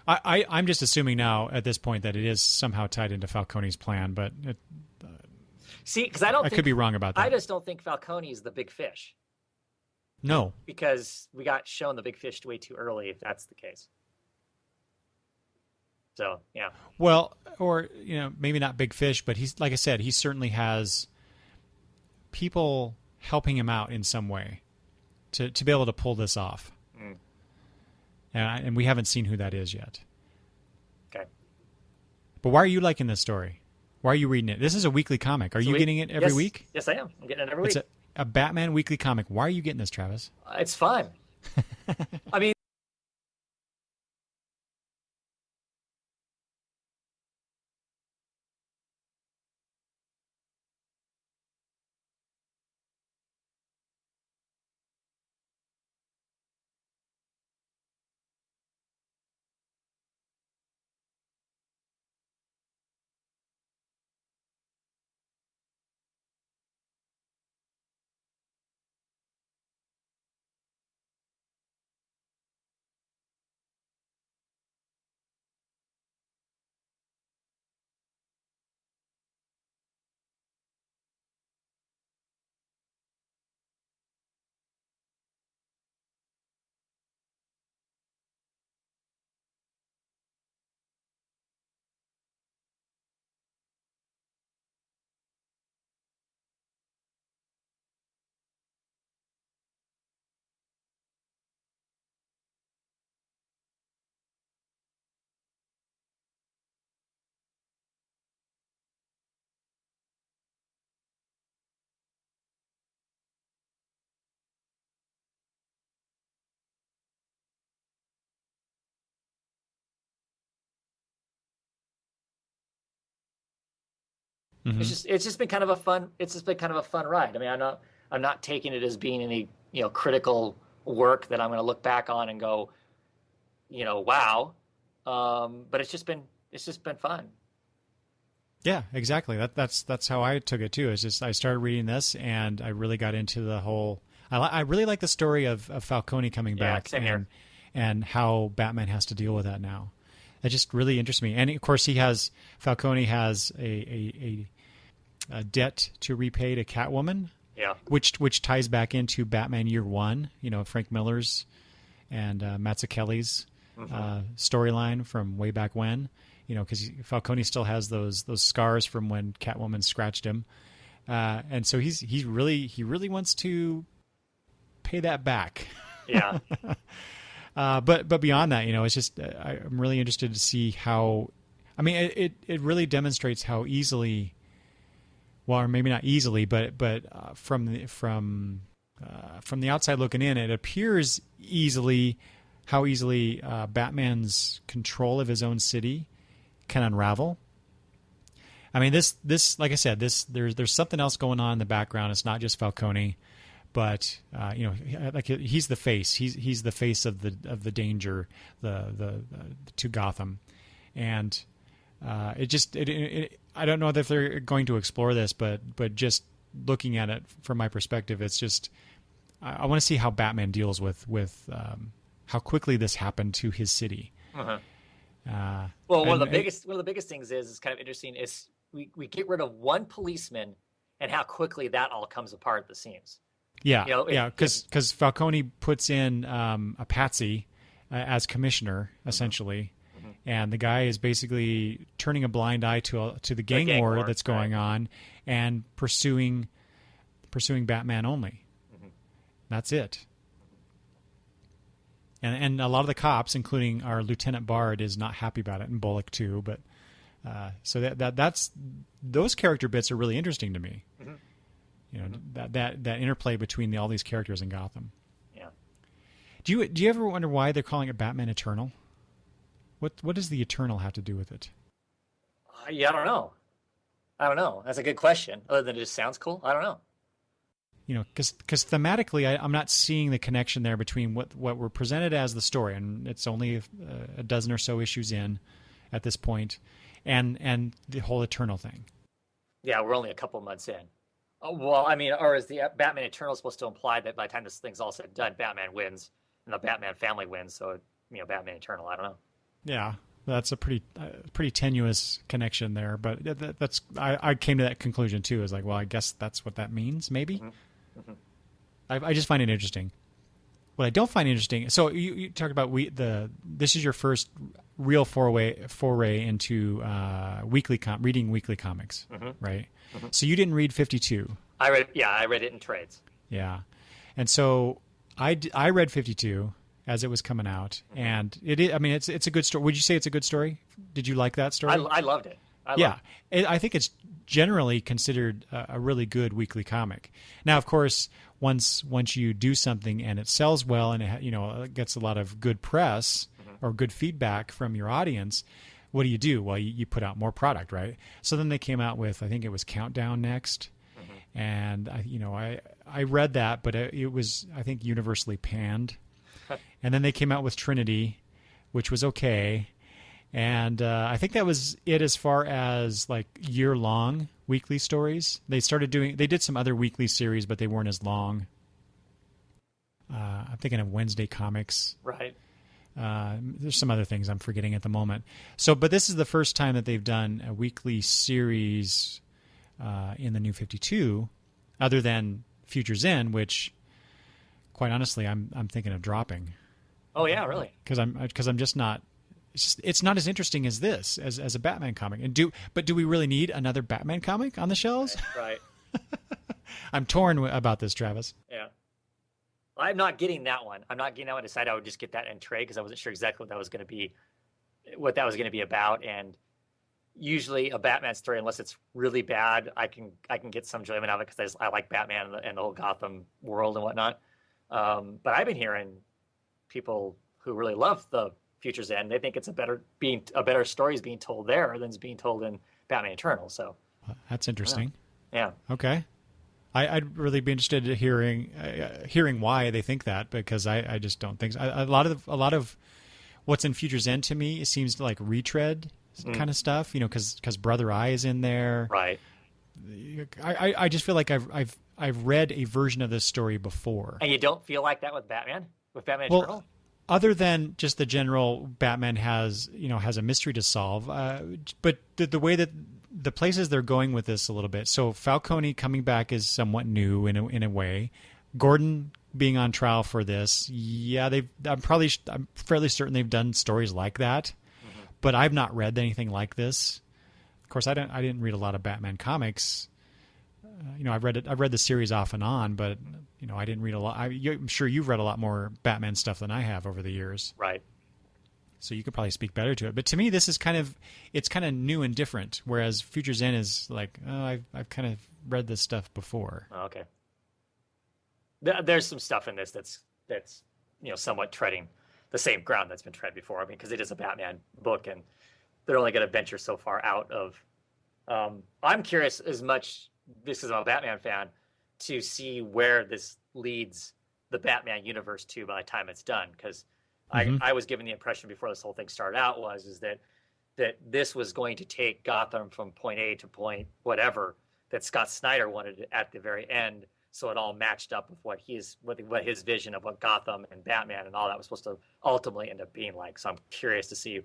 I'm just assuming now at this point that it is somehow tied into Falcone's plan, but see, because I could be wrong about that. I just don't think Falcone is the big fish. No, because we got shown the big fish way too early, if that's the case. So, yeah. Well, or, maybe not big fish, but he's, like I said, he certainly has people helping him out in some way to be able to pull this off. Mm. And we haven't seen who that is yet. Okay. But why are you liking this story? Why are you reading it? This is a weekly comic. Are you getting it every week? Yes, I am. I'm getting it every week. It's a Batman weekly comic. Why are you getting this, Travis? It's fun. I mean, Mm-hmm. it's just been kind of a fun ride. I mean, I'm not taking it as being any critical work that I'm going to look back on and go, wow. But it's just been fun. Yeah, exactly. That's how I took it too. It's just I started reading this and I really got into the whole. I really like the story of Falcone coming back and how Batman has to deal with that now. That just really interests me. And of course, Falcone has a debt to repay to Catwoman. Yeah. Which ties back into Batman Year One. Frank Miller's and Mazzucchelli's storyline from way back when. Because Falcone still has those scars from when Catwoman scratched him, and so he really wants to pay that back. Yeah. But beyond that, it's just I'm really interested to see how. I mean, it really demonstrates how easily well, or maybe not easily, but from the outside looking in, it appears how easily Batman's control of his own city can unravel. I mean, this like I said, there's something else going on in the background. It's not just Falcone, but like he's the face. He's the face of the danger, to Gotham, and I don't know if they're going to explore this, but just looking at it from my perspective, it's just I want to see how Batman deals with how quickly this happened to his city. Uh-huh. Well, one of the biggest things is kind of interesting is we get rid of one policeman and how quickly that all comes apart at the seams. Yeah, because Falcone puts in a patsy as commissioner, essentially, and the guy is basically turning a blind eye to the gang war that's going on and pursuing Batman only. That's it. And a lot of the cops, including our Lieutenant Bard, is not happy about it, and Bullock too. But so that's those character bits are really interesting to me. That interplay between all these characters in Gotham. Yeah. Do you ever wonder why they're calling it Batman Eternal? What does the Eternal have to do with it? Yeah, I don't know. That's a good question. Other than it just sounds cool, I don't know. Because thematically, I'm not seeing the connection there between what we're presented as the story, and it's only a dozen or so issues in at this point, and the whole Eternal thing. Yeah, we're only a couple months in. Well, I mean, or is the Batman Eternal supposed to imply that by the time this thing's all said and done, Batman wins and the Batman family wins? So, Batman Eternal. I don't know. Yeah, that's a pretty tenuous connection there, but that's I came to that conclusion too. Is like, well, I guess that's what that means, maybe. I just find it interesting. What I don't find interesting, so you talked about this is your first real foray into reading weekly comics, right? So you didn't read 52. I read it in trades. Yeah, and so I read 52 as it was coming out, and it's a good story. Would you say it's a good story? Did you like that story? I loved it. I think it's generally considered a really good weekly comic. Now, of course, once you do something and it sells well and it gets a lot of good press or good feedback from your audience, what do? Well, you put out more product, right? So then they came out with, I think it was Countdown next, and I read that, but it was, I think, universally panned. And then they came out with Trinity, which was okay. And I think that was it as far as like year-long weekly stories. They did some other weekly series, but they weren't as long. I'm thinking of Wednesday Comics. Right. There's some other things I'm forgetting at the moment. So, but this is the first time that they've done a weekly series in the New 52, other than Future's End, which, quite honestly, I'm thinking of dropping. Oh yeah, really? Because I'm just not. It's not as interesting as this, as a Batman comic. Do we really need another Batman comic on the shelves? Right. I'm torn about this, Travis. Yeah. I'm not getting that one. I decided I would just get that in trade because I wasn't sure exactly what that was going to be about. And usually a Batman story, unless it's really bad, I can get some enjoyment out of it because I like Batman and the whole Gotham world and whatnot. But I've been hearing people who really love the Future's End. They think it's a better story is being told there than is being told in Batman Eternal. So that's interesting. Yeah. Okay. I'd really be interested in hearing why they think that, because I just don't think so. A lot of what's in Future's End to me, it seems to like retread kind of stuff, because Brother Eye is in there. Right. I just feel like I've read a version of this story before. And you don't feel like that with Batman? With Batman Eternal? Other than just the general Batman has a mystery to solve, but the way that the places they're going with this a little bit. So Falcone coming back is somewhat new in a way. Gordon being on trial for this, yeah, I'm fairly certain they've done stories like that, but I've not read anything like this. Of course, I didn't read a lot of Batman comics. I've read the series off and on, but I didn't read a lot. I'm sure you've read a lot more Batman stuff than I have over the years. Right. So you could probably speak better to it. But to me, this is kind of new and different. Whereas Future's End is like, oh, I've kind of read this stuff before. Oh, okay. There's some stuff in this that's somewhat treading the same ground that's been tread before. I mean, because it is a Batman book, and they're only going to venture so far out of. I'm curious as much. This is I'm a Batman fan to see where this leads the Batman universe to by the time it's done, because I was given the impression before this whole thing started out is that this was going to take Gotham from point A to point whatever that Scott Snyder wanted at the very end, so it all matched up with what his vision of what Gotham and Batman and all that was supposed to ultimately end up being like. So I'm curious to see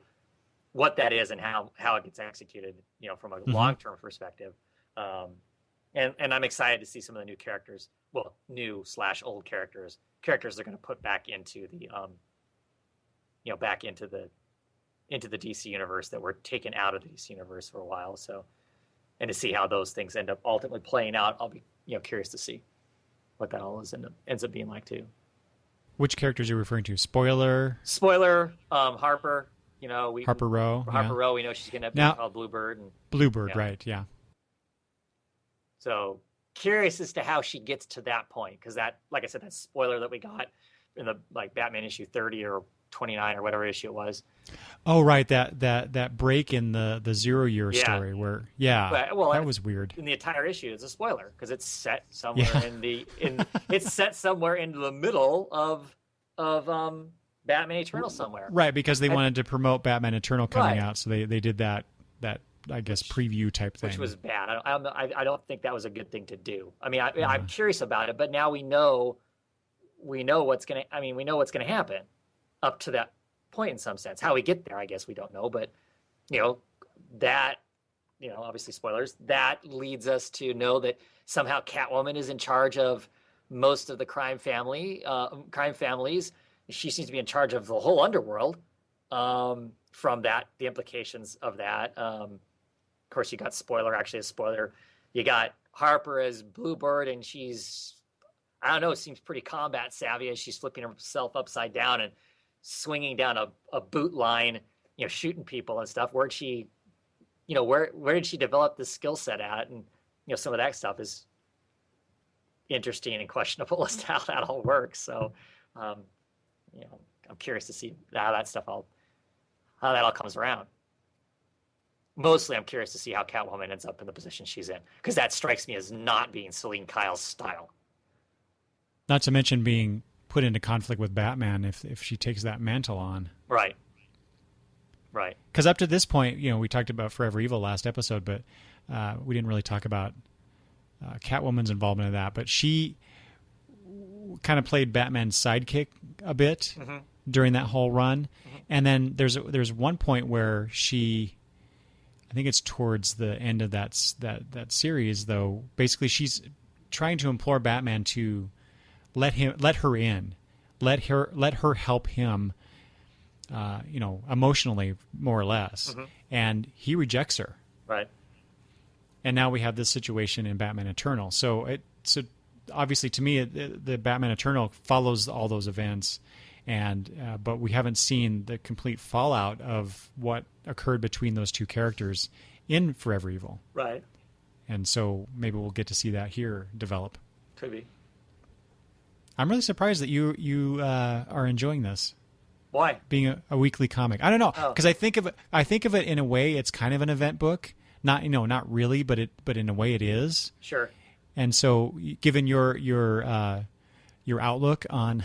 what that is and how it gets executed, from a long-term perspective. And I'm excited to see some of the new characters, well, new/old characters they're going to put back into the back into the DC universe that were taken out of the DC universe for a while. So, and to see how those things end up ultimately playing out, I'll be curious to see what that all ends up being like too. Which characters are you referring to? Spoiler, Harper. Harper Row. Harper Row. We know she's going to be called Bluebird. Bluebird, right? Yeah. So curious as to how she gets to that point, because that, like I said, that spoiler that we got in the Batman issue 30 or 29 or whatever issue it was. Oh, right, that break in the 0 year story where that was weird. In the entire issue, it's a spoiler because it's set somewhere it's set somewhere into the middle of Batman Eternal somewhere. Right, because they wanted to promote Batman Eternal coming out, so they did that I guess preview type thing, which was bad. I don't think that was a good thing to do. I mean, I'm curious about it, but now we know what's gonna happen up to that point in some sense. How we get there, I guess we don't know, but obviously spoilers. That leads us to know that somehow Catwoman is in charge of most of the crime families. She seems to be in charge of the whole underworld. From that, the implications of that. Of course, you got a spoiler. You got Harper as Bluebird, and she's, I don't know, it seems pretty combat savvy as she's flipping herself upside down and swinging down a boot line, shooting people and stuff. Where'd she, where did she develop this skill set at? And, some of that stuff is interesting and questionable as to how that all works. So, I'm curious to see how that all comes around. Mostly, I'm curious to see how Catwoman ends up in the position she's in, because that strikes me as not being Celine Kyle's style. Not to mention being put into conflict with Batman if she takes that mantle on. Right. Because up to this point, we talked about Forever Evil last episode, but we didn't really talk about Catwoman's involvement in that. But she kind of played Batman's sidekick a bit during that whole run. And then there's one point where she, I think it's towards the end of that series, though. Basically, she's trying to implore Batman to let her in, let her help him, emotionally, more or less, and he rejects her. Right. And now we have this situation in Batman Eternal. So obviously, to me, the Batman Eternal follows all those events. But we haven't seen the complete fallout of what occurred between those two characters in Forever Evil. Right. And so maybe we'll get to see that here develop. Could be. I'm really surprised that you are enjoying this. Why? Being a weekly comic. I don't know, because I think of it in a way it's kind of an event book. Not really, but in a way it is. Sure. And so, given your outlook on.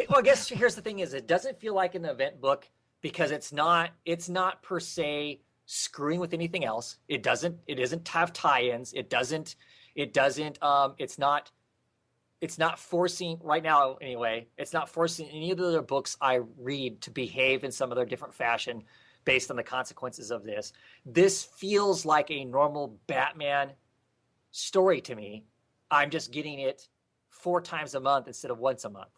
Well, I guess here's the thing: is it doesn't feel like an event book because it's not per se screwing with anything else. It doesn't have tie-ins. It's not forcing right now anyway. It's not forcing any of the other books I read to behave in some other different fashion based on the consequences of this. This feels like a normal Batman story to me. I'm just getting it 4 times a month instead of once a month.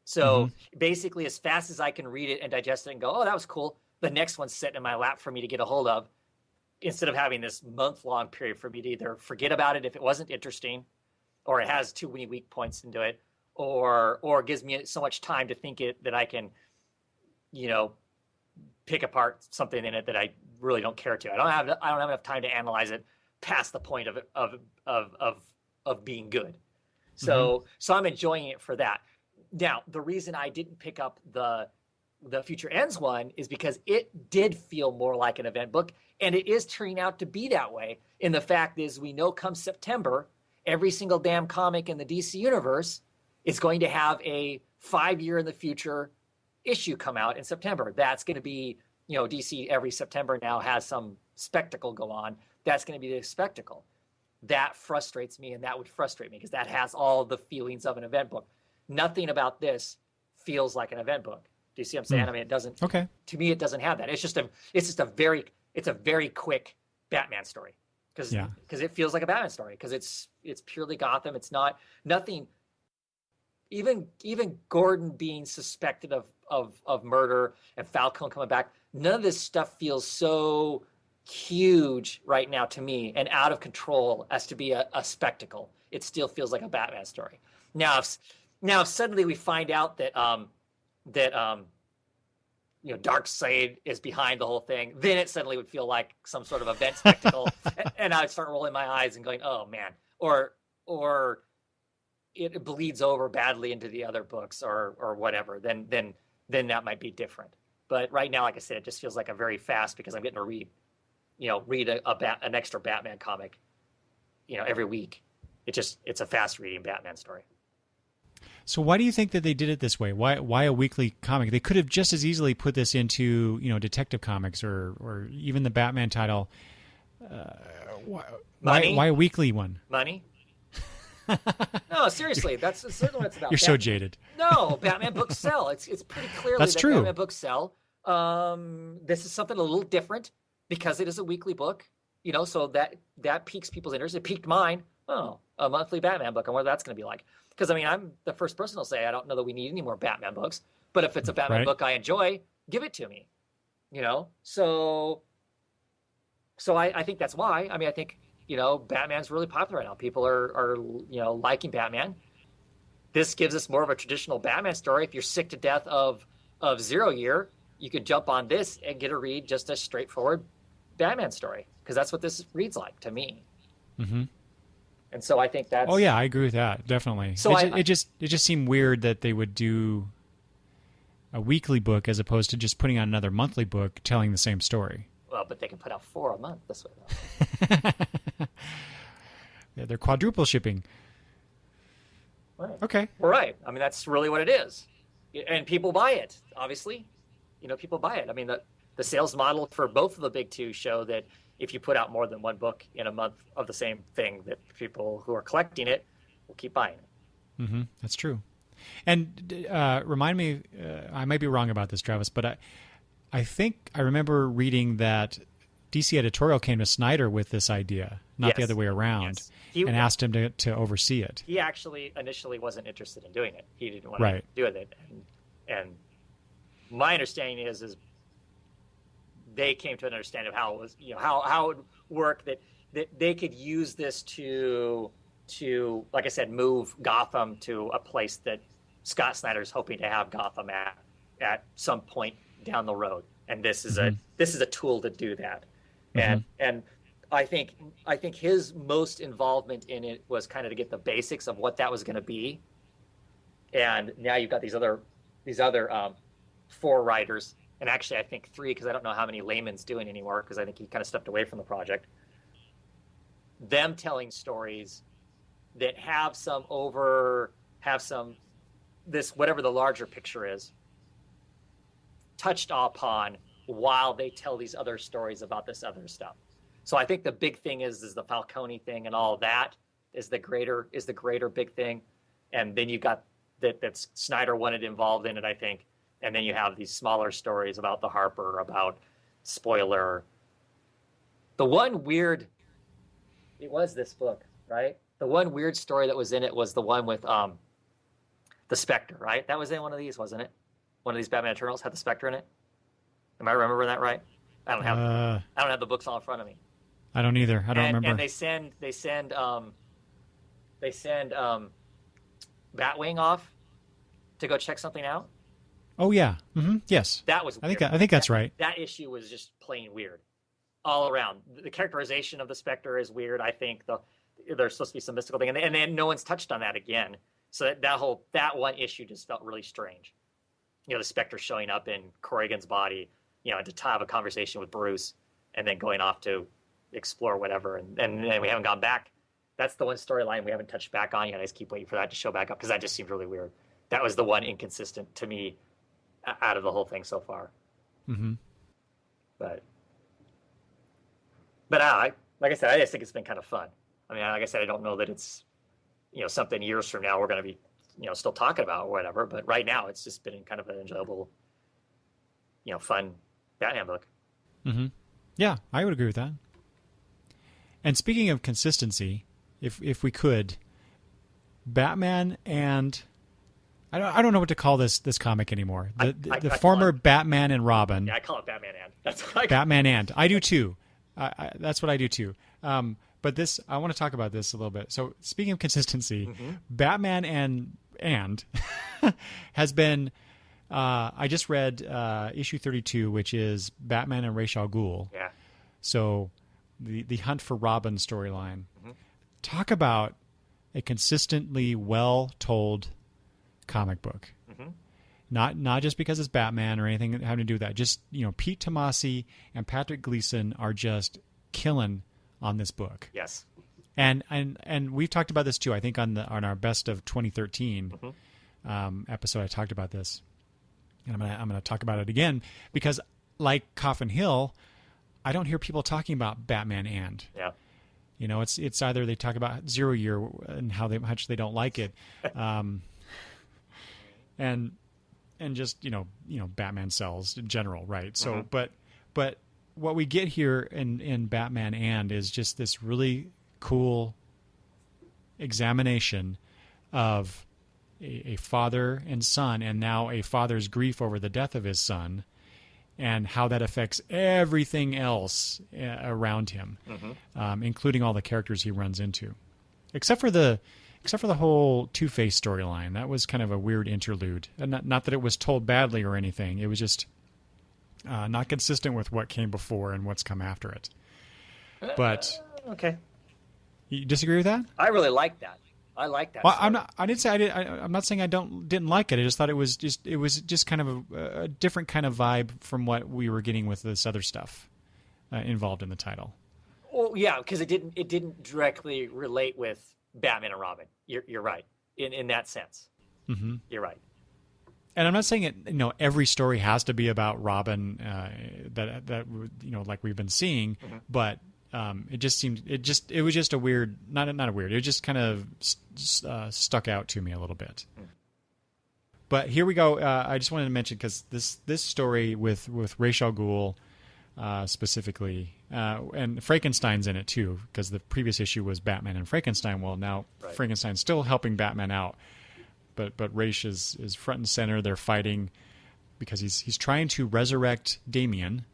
So basically, as fast as I can read it and digest it and go, oh, that was cool, the next one's sitting in my lap for me to get a hold of, instead of having this month-long period for me to either forget about it if it wasn't interesting, or it has too many weak points into it, or gives me so much time to think it that I can, pick apart something in it that I really don't care to. I don't have enough time to analyze it past the point of being good. So I'm enjoying it for that. Now, the reason I didn't pick up the Future Ends one is because it did feel more like an event book, and it is turning out to be that way. And the fact is, we know come September, every single damn comic in the DC universe is going to have a 5-year in the future issue come out in September. That's going to be, DC every September now has some spectacle go on. That's going to be the spectacle. That frustrates me, and that would frustrate me because that has all the feelings of an event book. Nothing about this feels like an event book. Do you see what I'm saying? I mean, it doesn't. Okay. To me, it doesn't have that. It's a very quick Batman story because it feels like a Batman story because it's purely Gotham. It's not nothing. Even Gordon being suspected of murder and Falcone coming back, none of this stuff feels so huge right now to me and out of control as to be a spectacle. It still feels like a Batman story. Now, if suddenly we find out that Darkseid is behind the whole thing, then it suddenly would feel like some sort of event spectacle, and I'd start rolling my eyes and going, "Oh man," or it bleeds over badly into the other books or whatever. Then that might be different. But right now, like I said, it just feels like a very fast because I'm getting to read an extra Batman comic, every week. It's a fast reading Batman story. So why do you think that they did it this way? Why a weekly comic? They could have just as easily put this into Detective Comics or even the Batman title. Why a weekly one? Money. No, seriously, that's certainly what it's about. You're so jaded. No, Batman books sell. It's pretty clearly that's that true. Batman books sell. This is something a little different because it is a weekly book. So that piques people's interest. It piqued mine. Oh, a monthly Batman book. I wonder what that's going to be like. Because, I'm the first person to say I don't know that we need any more Batman books. But if it's a Batman book I enjoy, give it to me. So I think that's why. I think, Batman's really popular right now. People are liking Batman. This gives us more of a traditional Batman story. If you're sick to death of 0 Year, you could jump on this and get to read just a straightforward Batman story. Because that's what this reads like to me. Mm-hmm. And so I think that's... Oh, yeah, I agree with that, definitely. So it just seemed weird that they would do a weekly book as opposed to just putting out another monthly book telling the same story. Well, but they can put out 4 a month this way, though. Yeah, they're quadruple shipping. Right. Okay. Right. That's really what it is. And people buy it, obviously. People buy it. The sales model for both of the big two show that if you put out more than one book in a month of the same thing, that people who are collecting it will keep buying it. Mm-hmm. That's true. And remind me, I might be wrong about this, Travis, but I think I remember reading that DC Editorial came to Snyder with this idea, not the other way around, and asked him to oversee it. He actually initially wasn't interested in doing it. He didn't want to do it. And my understanding is they came to an understanding of how it was, how it would work, that they could use this to, like I said, move Gotham to a place that Scott Snyder's hoping to have Gotham at some point down the road. And this is a tool to do that. And I think his most involvement in it was kind of to get the basics of what that was going to be. And now you've got these other 4 writers. And actually, I think 3, because I don't know how many Layman's doing anymore, because I think he kind of stepped away from the project. Them telling stories that have this, whatever the larger picture is, touched upon while they tell these other stories about this other stuff. So I think the big thing is the Falcone thing and all that is the greater big thing. And then you've got that Snyder wanted involved in it, I think. And then you have these smaller stories about the Harper, about Spoiler. The one weird, it was this book, right? The one weird story that was in it was the one with the Spectre, right? That was in one of these, wasn't it? One of these Batman Eternals had the Spectre in it. Am I remembering that right? I don't have the books all in front of me. I don't either. I don't remember. And they send Batwing off to go check something out. Oh yeah. Yes. That was I weird. think that's right. That issue was just plain weird all around. The characterization of the Spectre is weird. I think there's supposed to be some mystical thing, and then no one's touched on that again. So that one issue just felt really strange. The Spectre showing up in Corrigan's body, and to have a conversation with Bruce, and then going off to explore whatever, and then we haven't gone back. That's the one storyline we haven't touched back on yet. I just keep waiting for that to show back up because that just seems really weird. That was the one inconsistent to me out of the whole thing so far. Mm-hmm. But like I said, I just think it's been kind of fun. I mean, like I said, I don't know that it's something years from now we're going to be still talking about or whatever. But right now, it's just been kind of an enjoyable, fun Batman book. Mm-hmm. Yeah, I would agree with that. And speaking of consistency, if we could, Batman and I don't know what to call this comic anymore. The former Batman and Robin. Yeah, I call it Batman and. That's what Batman and. I do too. That's what I do too. But this, I want to talk about this a little bit. So speaking of consistency, Batman and has been. I just read issue 32, which is Batman and Ra's al Ghul. Yeah. So the Hunt for Robin storyline. Talk about a consistently well told comic book. Not just because it's Batman or anything having to do with that. Just Pete Tomasi and Patrick Gleason are just killing on this book. Yes. And we've talked about this too. I think on our best of 2013 episode, I talked about this, and I'm gonna talk about it again because, like Coffin Hill, I don't hear people talking about Batman and. Yeah. It's either they talk about Zero Year and how much they don't like it, and just Batman sells in general, right? So, but what we get here in Batman and is just this really cool examination of a father and son, and now a father's grief over the death of his son, and how that affects everything else around him, including all the characters he runs into, except for the whole Two-Face storyline. That was kind of a weird interlude. And not that it was told badly or anything. It was just not consistent with what came before and what's come after it. But okay, you disagree with that? I really like that. I like that. Well, I'm not saying I didn't like it. I just thought it was just kind of a different kind of vibe from what we were getting with this other stuff involved in the title. Well, yeah, because it didn't directly relate with Batman and Robin. You're right in that sense. Mm-hmm. You're right. And I'm not saying it. Every story has to be about Robin. That like we've been seeing, but it just seemed it was just a weird, not a weird. It just kind of stuck out to me a little bit. But here we go. I just wanted to mention because this story with Ra's al Ghul specifically, and Frankenstein's in it too, because the previous issue was Batman and Frankenstein. Well, now Frankenstein's still helping Batman out, but Ra's is front and center. They're fighting because he's trying to resurrect Damian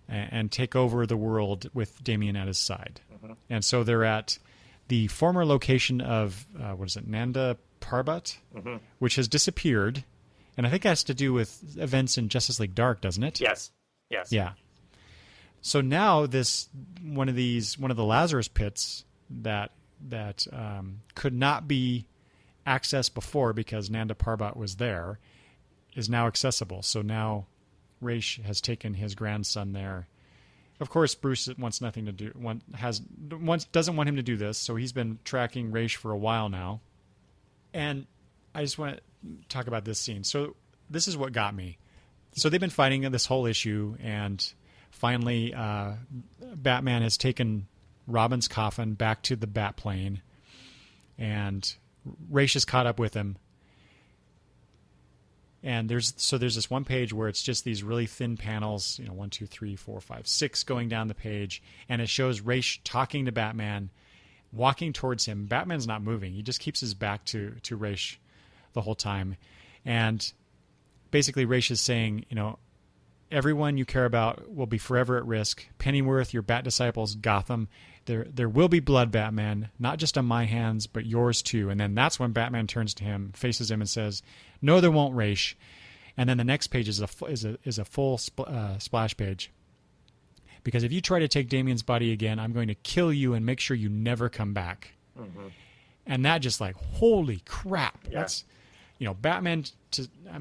and take over the world with Damian at his side. And so they're at the former location of Nanda Parbat, which has disappeared, and I think it has to do with events in Justice League Dark, doesn't it? Yes. Yeah. So now one of the Lazarus pits that could not be accessed before because Nanda Parbat was there is now accessible. So now Ra's has taken his grandson there. Of course, Bruce wants nothing to do. Doesn't want him to do this. So he's been tracking Ra's for a while now. And I just want to talk about this scene. So this is what got me. So they've been fighting this whole issue, and finally, Batman has taken Robin's coffin back to the Batplane, and Ra's is caught up with him. And there's this one page where it's just these really thin panels, 1, 2, 3, 4, 5, 6 going down the page, and it shows Ra's talking to Batman, walking towards him. Batman's not moving; he just keeps his back to Ra's the whole time, and basically Ra's is saying, everyone you care about will be forever at risk. Pennyworth, your Bat disciples, Gotham. There will be blood, Batman, not just on my hands, but yours too. And then that's when Batman turns to him, faces him, and says, "No, there won't, Ra's. and then the next page is a full splash page. Because if you try to take Damien's body again, I'm going to kill you and make sure you never come back. Mm-hmm. And that just like, holy crap! Yeah. That's, Batman.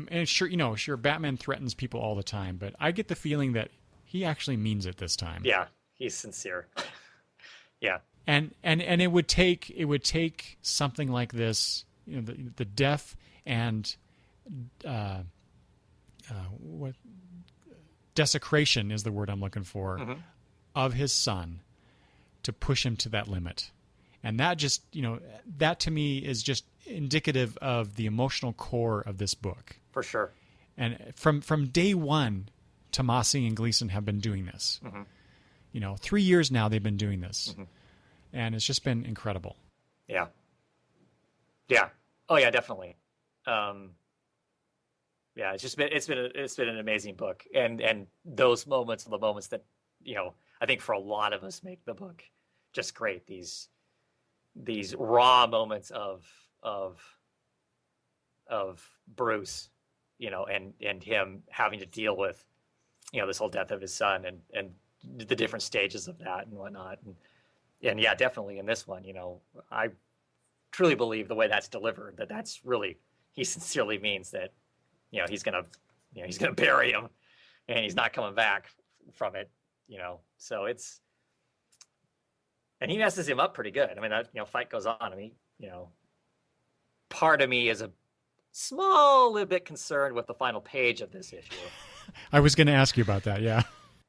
And sure, Batman threatens people all the time, but I get the feeling that he actually means it this time. Yeah, he's sincere. Yeah. And it would take something like this, the death and what desecration is the word I'm looking for, mm-hmm. of his son to push him to that limit. And that just, that to me is just indicative of the emotional core of this book. For sure. And from day one, Tomasi and Gleason have been doing this. Mm-hmm. 3 years now they've been doing this. Mm-hmm. And it's just been incredible. Yeah. Yeah. Oh yeah, definitely. Yeah, it's been an amazing book. And those moments are the moments that, I think for a lot of us make the book just great. These raw moments of Bruce, and him having to deal with, this whole death of his son and the different stages of that and whatnot. And yeah, definitely in this one, I truly believe the way that's delivered, that's really, he sincerely means that, he's gonna bury him, and he's not coming back from it, So it's, and he messes him up pretty good. I mean, that fight goes on. I mean, part of me is a small little bit concerned with the final page of this issue. I was going to ask you about that, yeah.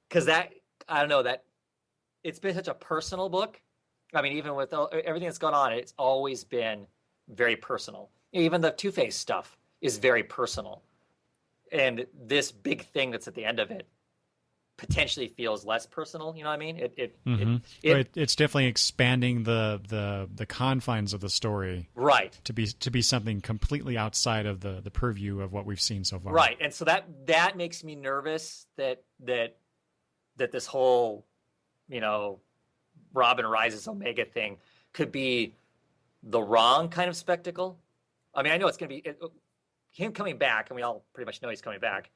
Because I don't know, that it's been such a personal book. I mean, even with everything that's gone on, it's always been very personal. Even the Two-Face stuff is very personal. And this big thing that's at the end of it potentially feels less personal. You know what I mean? It's definitely expanding the confines of the story, right? To be something completely outside of the purview of what we've seen so far, right? And so that makes me nervous that this whole, Robin Rises Omega thing could be the wrong kind of spectacle. I mean, I know it's going to be him coming back, and we all pretty much know he's coming back.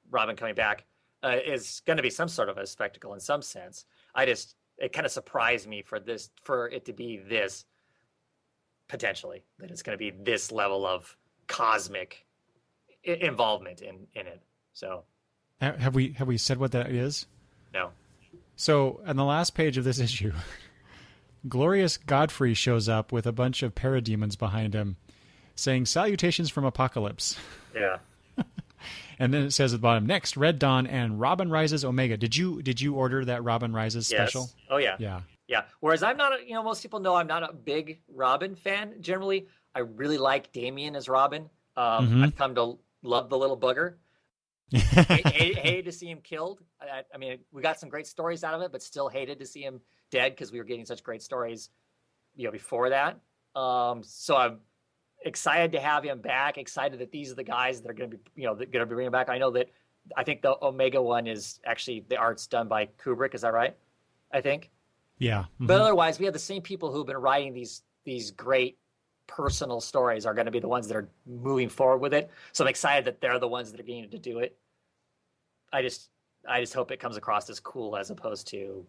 Robin coming back is going to be some sort of a spectacle in some sense. It kind of surprised me for it to be this, potentially, that it's going to be this level of cosmic involvement in it. So, have we said what that is? No. So, on the last page of this issue, Glorious Godfrey shows up with a bunch of parademons behind him, saying "Salutations from Apocalypse." Yeah. And then it says at the bottom, next, Red Dawn and Robin Rises Omega. Did you order that Robin Rises special? Yes. Oh yeah. Yeah. Yeah. Whereas I'm not, most people know I'm not a big Robin fan. Generally, I really like Damien as Robin. I've come to love the little booger. hated to see him killed. I mean, we got some great stories out of it, but still hated to see him dead because we were getting such great stories, before that. So I'm excited to have him back. Excited that these are the guys that are going to be, going to be bringing back. I think the Omega one is actually, the art's done by Kubrick. Is that right? I think. Yeah. Mm-hmm. But otherwise, we have the same people who've been writing these great personal stories are going to be the ones that are moving forward with it. So I'm excited that they're the ones that are getting to do it. I just hope it comes across as cool as opposed to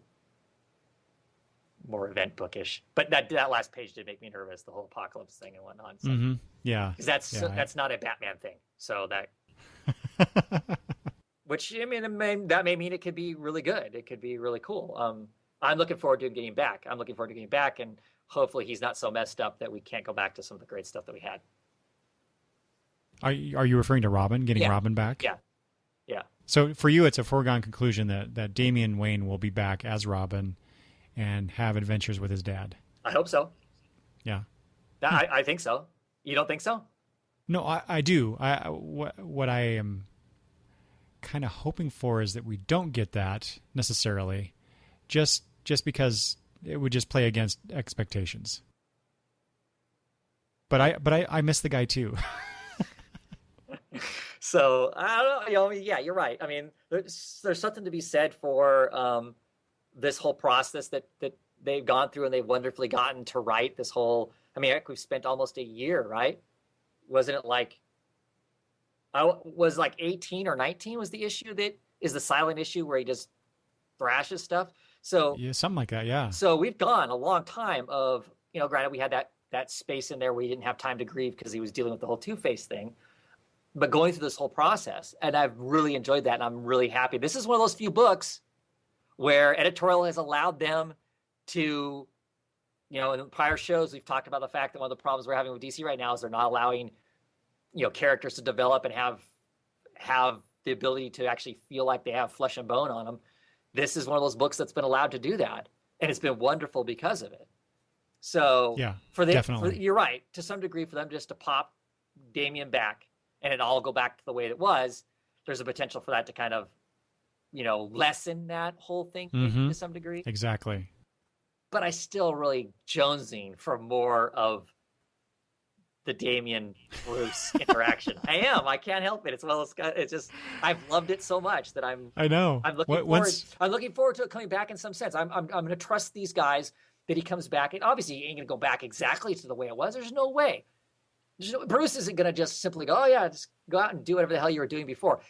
more event bookish. But that last page did make me nervous, the whole apocalypse thing and whatnot. So. Mm-hmm. Yeah. Because that's not a Batman thing. So that, which, I mean, that may mean it could be really good. It could be really cool. I'm looking forward to him getting back. And hopefully he's not so messed up that we can't go back to some of the great stuff that we had. Are you referring to Robin, getting Robin back? Yeah. Yeah. So for you, it's a foregone conclusion that Damian Wayne will be back as Robin and have adventures with his dad. I hope so. Yeah. I think so. You don't think so? No, I do. What I am kind of hoping for is that we don't get that necessarily, just because it would just play against expectations. But I miss the guy too. So I don't know. Yeah, you're right. I mean, there's something to be said for this whole process that they've gone through, and they've wonderfully gotten to write this whole. I mean, we've spent almost a year, right? Wasn't it like was like 18 or 19 was the issue that is the silent issue where he just thrashes stuff. So Yeah, something like that. Yeah. So we've gone a long time of, granted we had that space in there where he didn't have time to grieve because he was dealing with the whole Two-Face thing, but going through this whole process, and I've really enjoyed that, and I'm really happy. This is one of those few books where editorial has allowed them to, in prior shows, we've talked about the fact that one of the problems we're having with DC right now is they're not allowing, characters to develop and have the ability to actually feel like they have flesh and bone on them. This is one of those books that's been allowed to do that, and it's been wonderful because of it. So yeah, definitely. You're right. To some degree, for them just to pop Damian back and it all go back to the way it was, there's a potential for that to kind of, lessen that whole thing to some degree. Exactly. But I still really jonesing for more of the Damian Bruce interaction. I can't help it. It's one of those guys. It's just, I've loved it so much that I know. I'm looking forward to it coming back in some sense. I'm going to trust these guys that he comes back. And obviously he ain't going to go back exactly to the way it was. There's no way. Bruce isn't going to just simply go, oh yeah, just go out and do whatever the hell you were doing before.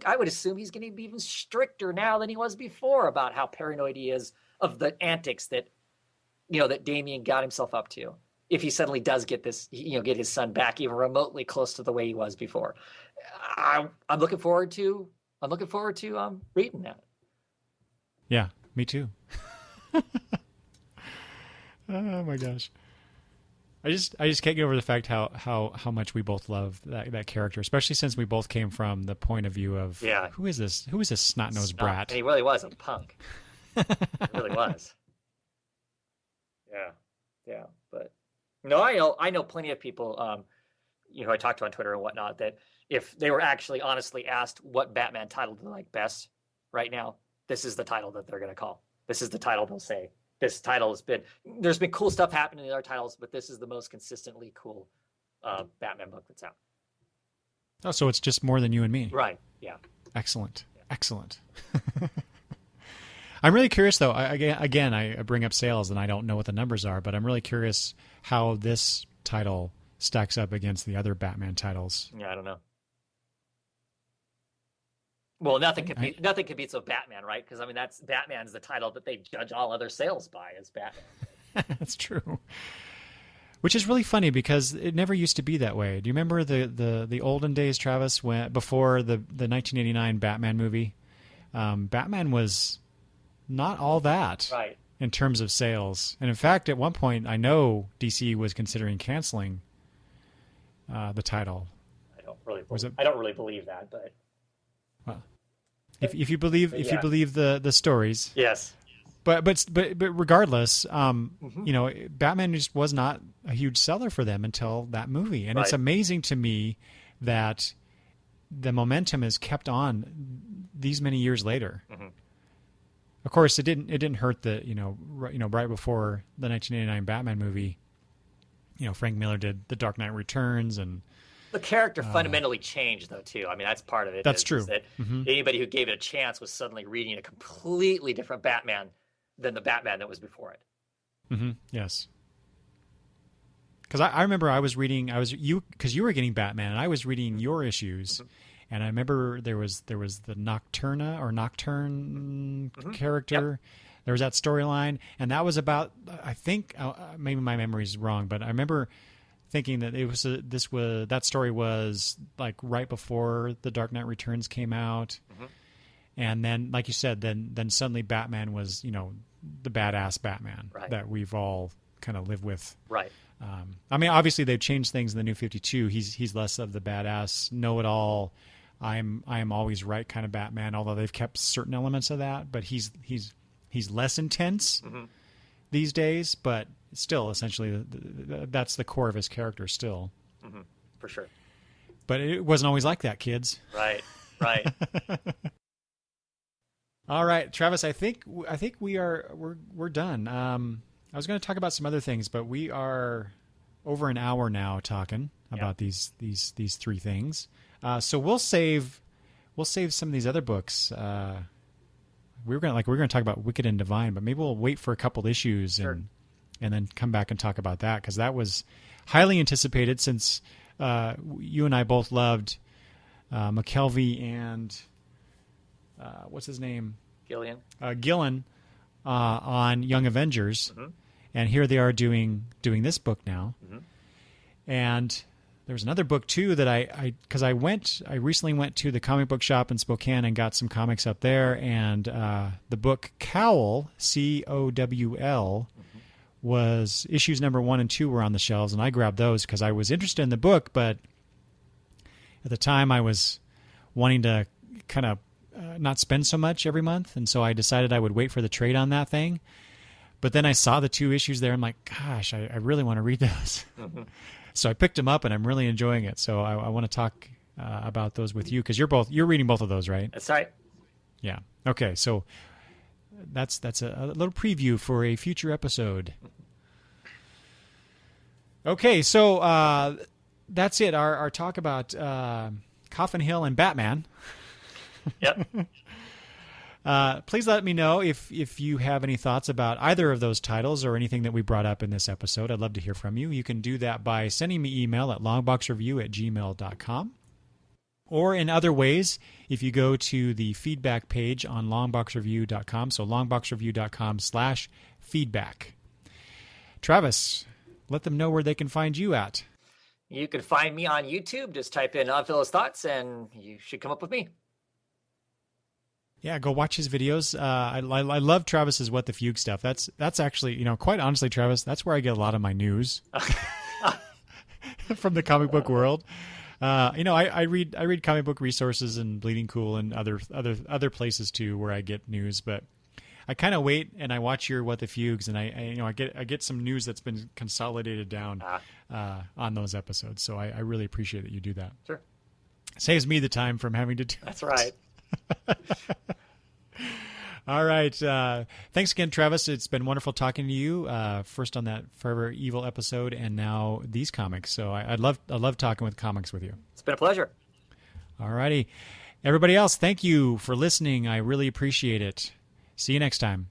I would assume he's going to be even stricter now than he was before about how paranoid he is of the antics that, that Damian got himself up to. If he suddenly does get this, get his son back even remotely close to the way he was before. I'm looking forward to reading that. Yeah, me too. Oh my gosh. I just can't get over the fact how much we both love that character, especially since we both came from the point of view of who is this snot-nosed brat? And he really was a punk. He really was. Yeah. But no, I know plenty of people I talk to on Twitter and whatnot that if they were actually honestly asked what Batman title they like best right now, this is the title that they're going to call. This is the title they'll say. This title there's been cool stuff happening in the other titles, but this is the most consistently cool Batman book that's out. Oh, so it's just more than you and me. Right, yeah. Excellent. I'm really curious, though. I bring up sales, and I don't know what the numbers are, but I'm really curious how this title stacks up against the other Batman titles. Yeah, I don't know. Well, nothing competes with Batman, right? Because that's Batman's the title that they judge all other sales by is Batman. That's true. Which is really funny because it never used to be that way. Do you remember the olden days, Travis, before the 1989 Batman movie? Batman was not all that right in terms of sales, and in fact, at one point, I know DC was considering canceling the title. I don't really believe that, but. Well, if you believe the stories, yes. But regardless, Batman just was not a huge seller for them until that movie, and It's amazing to me that the momentum is kept on these many years later. Mm-hmm. Of course, it didn't hurt that right before the 1989 Batman movie, Frank Miller did The Dark Knight Returns and. The character fundamentally changed, though, too. That's part of it. That's true. Is that anybody who gave it a chance was suddenly reading a completely different Batman than the Batman that was before it. Mm-hmm. Yes. Because I remember because you were getting Batman, and I was reading your issues, and I remember there was the Nocturne character. Yep. There was that storyline, and that was about, I think, maybe my memory's wrong, but I remember thinking that that story was like right before The Dark Knight Returns came out, and then, like you said, then suddenly Batman was the badass Batman that we've all kind of lived with. Right. Obviously they've changed things in the New 52. He's less of the badass know-it-all. I am always right kind of Batman, although they've kept certain elements of that. But he's less intense these days, but. Still, essentially, that's the core of his character still. Mm-hmm. For sure. But it wasn't always like that, kids. Right. All right, Travis, I think we're done. I was going to talk about some other things, but we are over an hour now talking about these three things. So we'll save some of these other books. We're going to talk about Wicked and Divine, but maybe we'll wait for a couple issues and then come back and talk about that, because that was highly anticipated since you and I both loved McKelvey and what's his name? Gillen on Young Avengers, and here they are doing this book now. And there was another book too that I recently went to the comic book shop in Spokane and got some comics up there, and the book Cowl, Cowl, was issues number 1 and 2 were on the shelves, and I grabbed those because I was interested in the book, but at the time I was wanting to kind of not spend so much every month, and so I decided I would wait for the trade on that thing. But then I saw the 2 issues there. I'm like, gosh, I really want to read those. So I picked them up, and I'm really enjoying it. So I want to talk about those with you because you're reading both of those, right? That's right. Yeah. Okay. So that's a little preview for a future episode. Okay. So that's it. Our talk about Coffin Hill and Batman. Yep. Please let me know if you have any thoughts about either of those titles or anything that we brought up in this episode. I'd love to hear from you. You can do that by sending me email at longboxreview@gmail.com. Or in other ways, if you go to the feedback page on longboxreview.com, so longboxreview.com/feedback. Travis, let them know where they can find you at. You can find me on YouTube. Just type in Oddfellow's Thoughts, and you should come up with me. Yeah, go watch his videos. I love Travis's What the Fugue stuff. That's actually, quite honestly, Travis, that's where I get a lot of my news from the comic book world. I read comic book resources and Bleeding Cool and other places too where I get news. But I kind of wait and I watch your What the Fugues, and I get some news that's been consolidated down on those episodes. So I really appreciate that you do that. Sure, saves me the time from having to do. That's right. All right. Thanks again, Travis. It's been wonderful talking to you. First on that Forever Evil episode, and now these comics. So I love talking with comics with you. It's been a pleasure. All righty. Everybody else, thank you for listening. I really appreciate it. See you next time.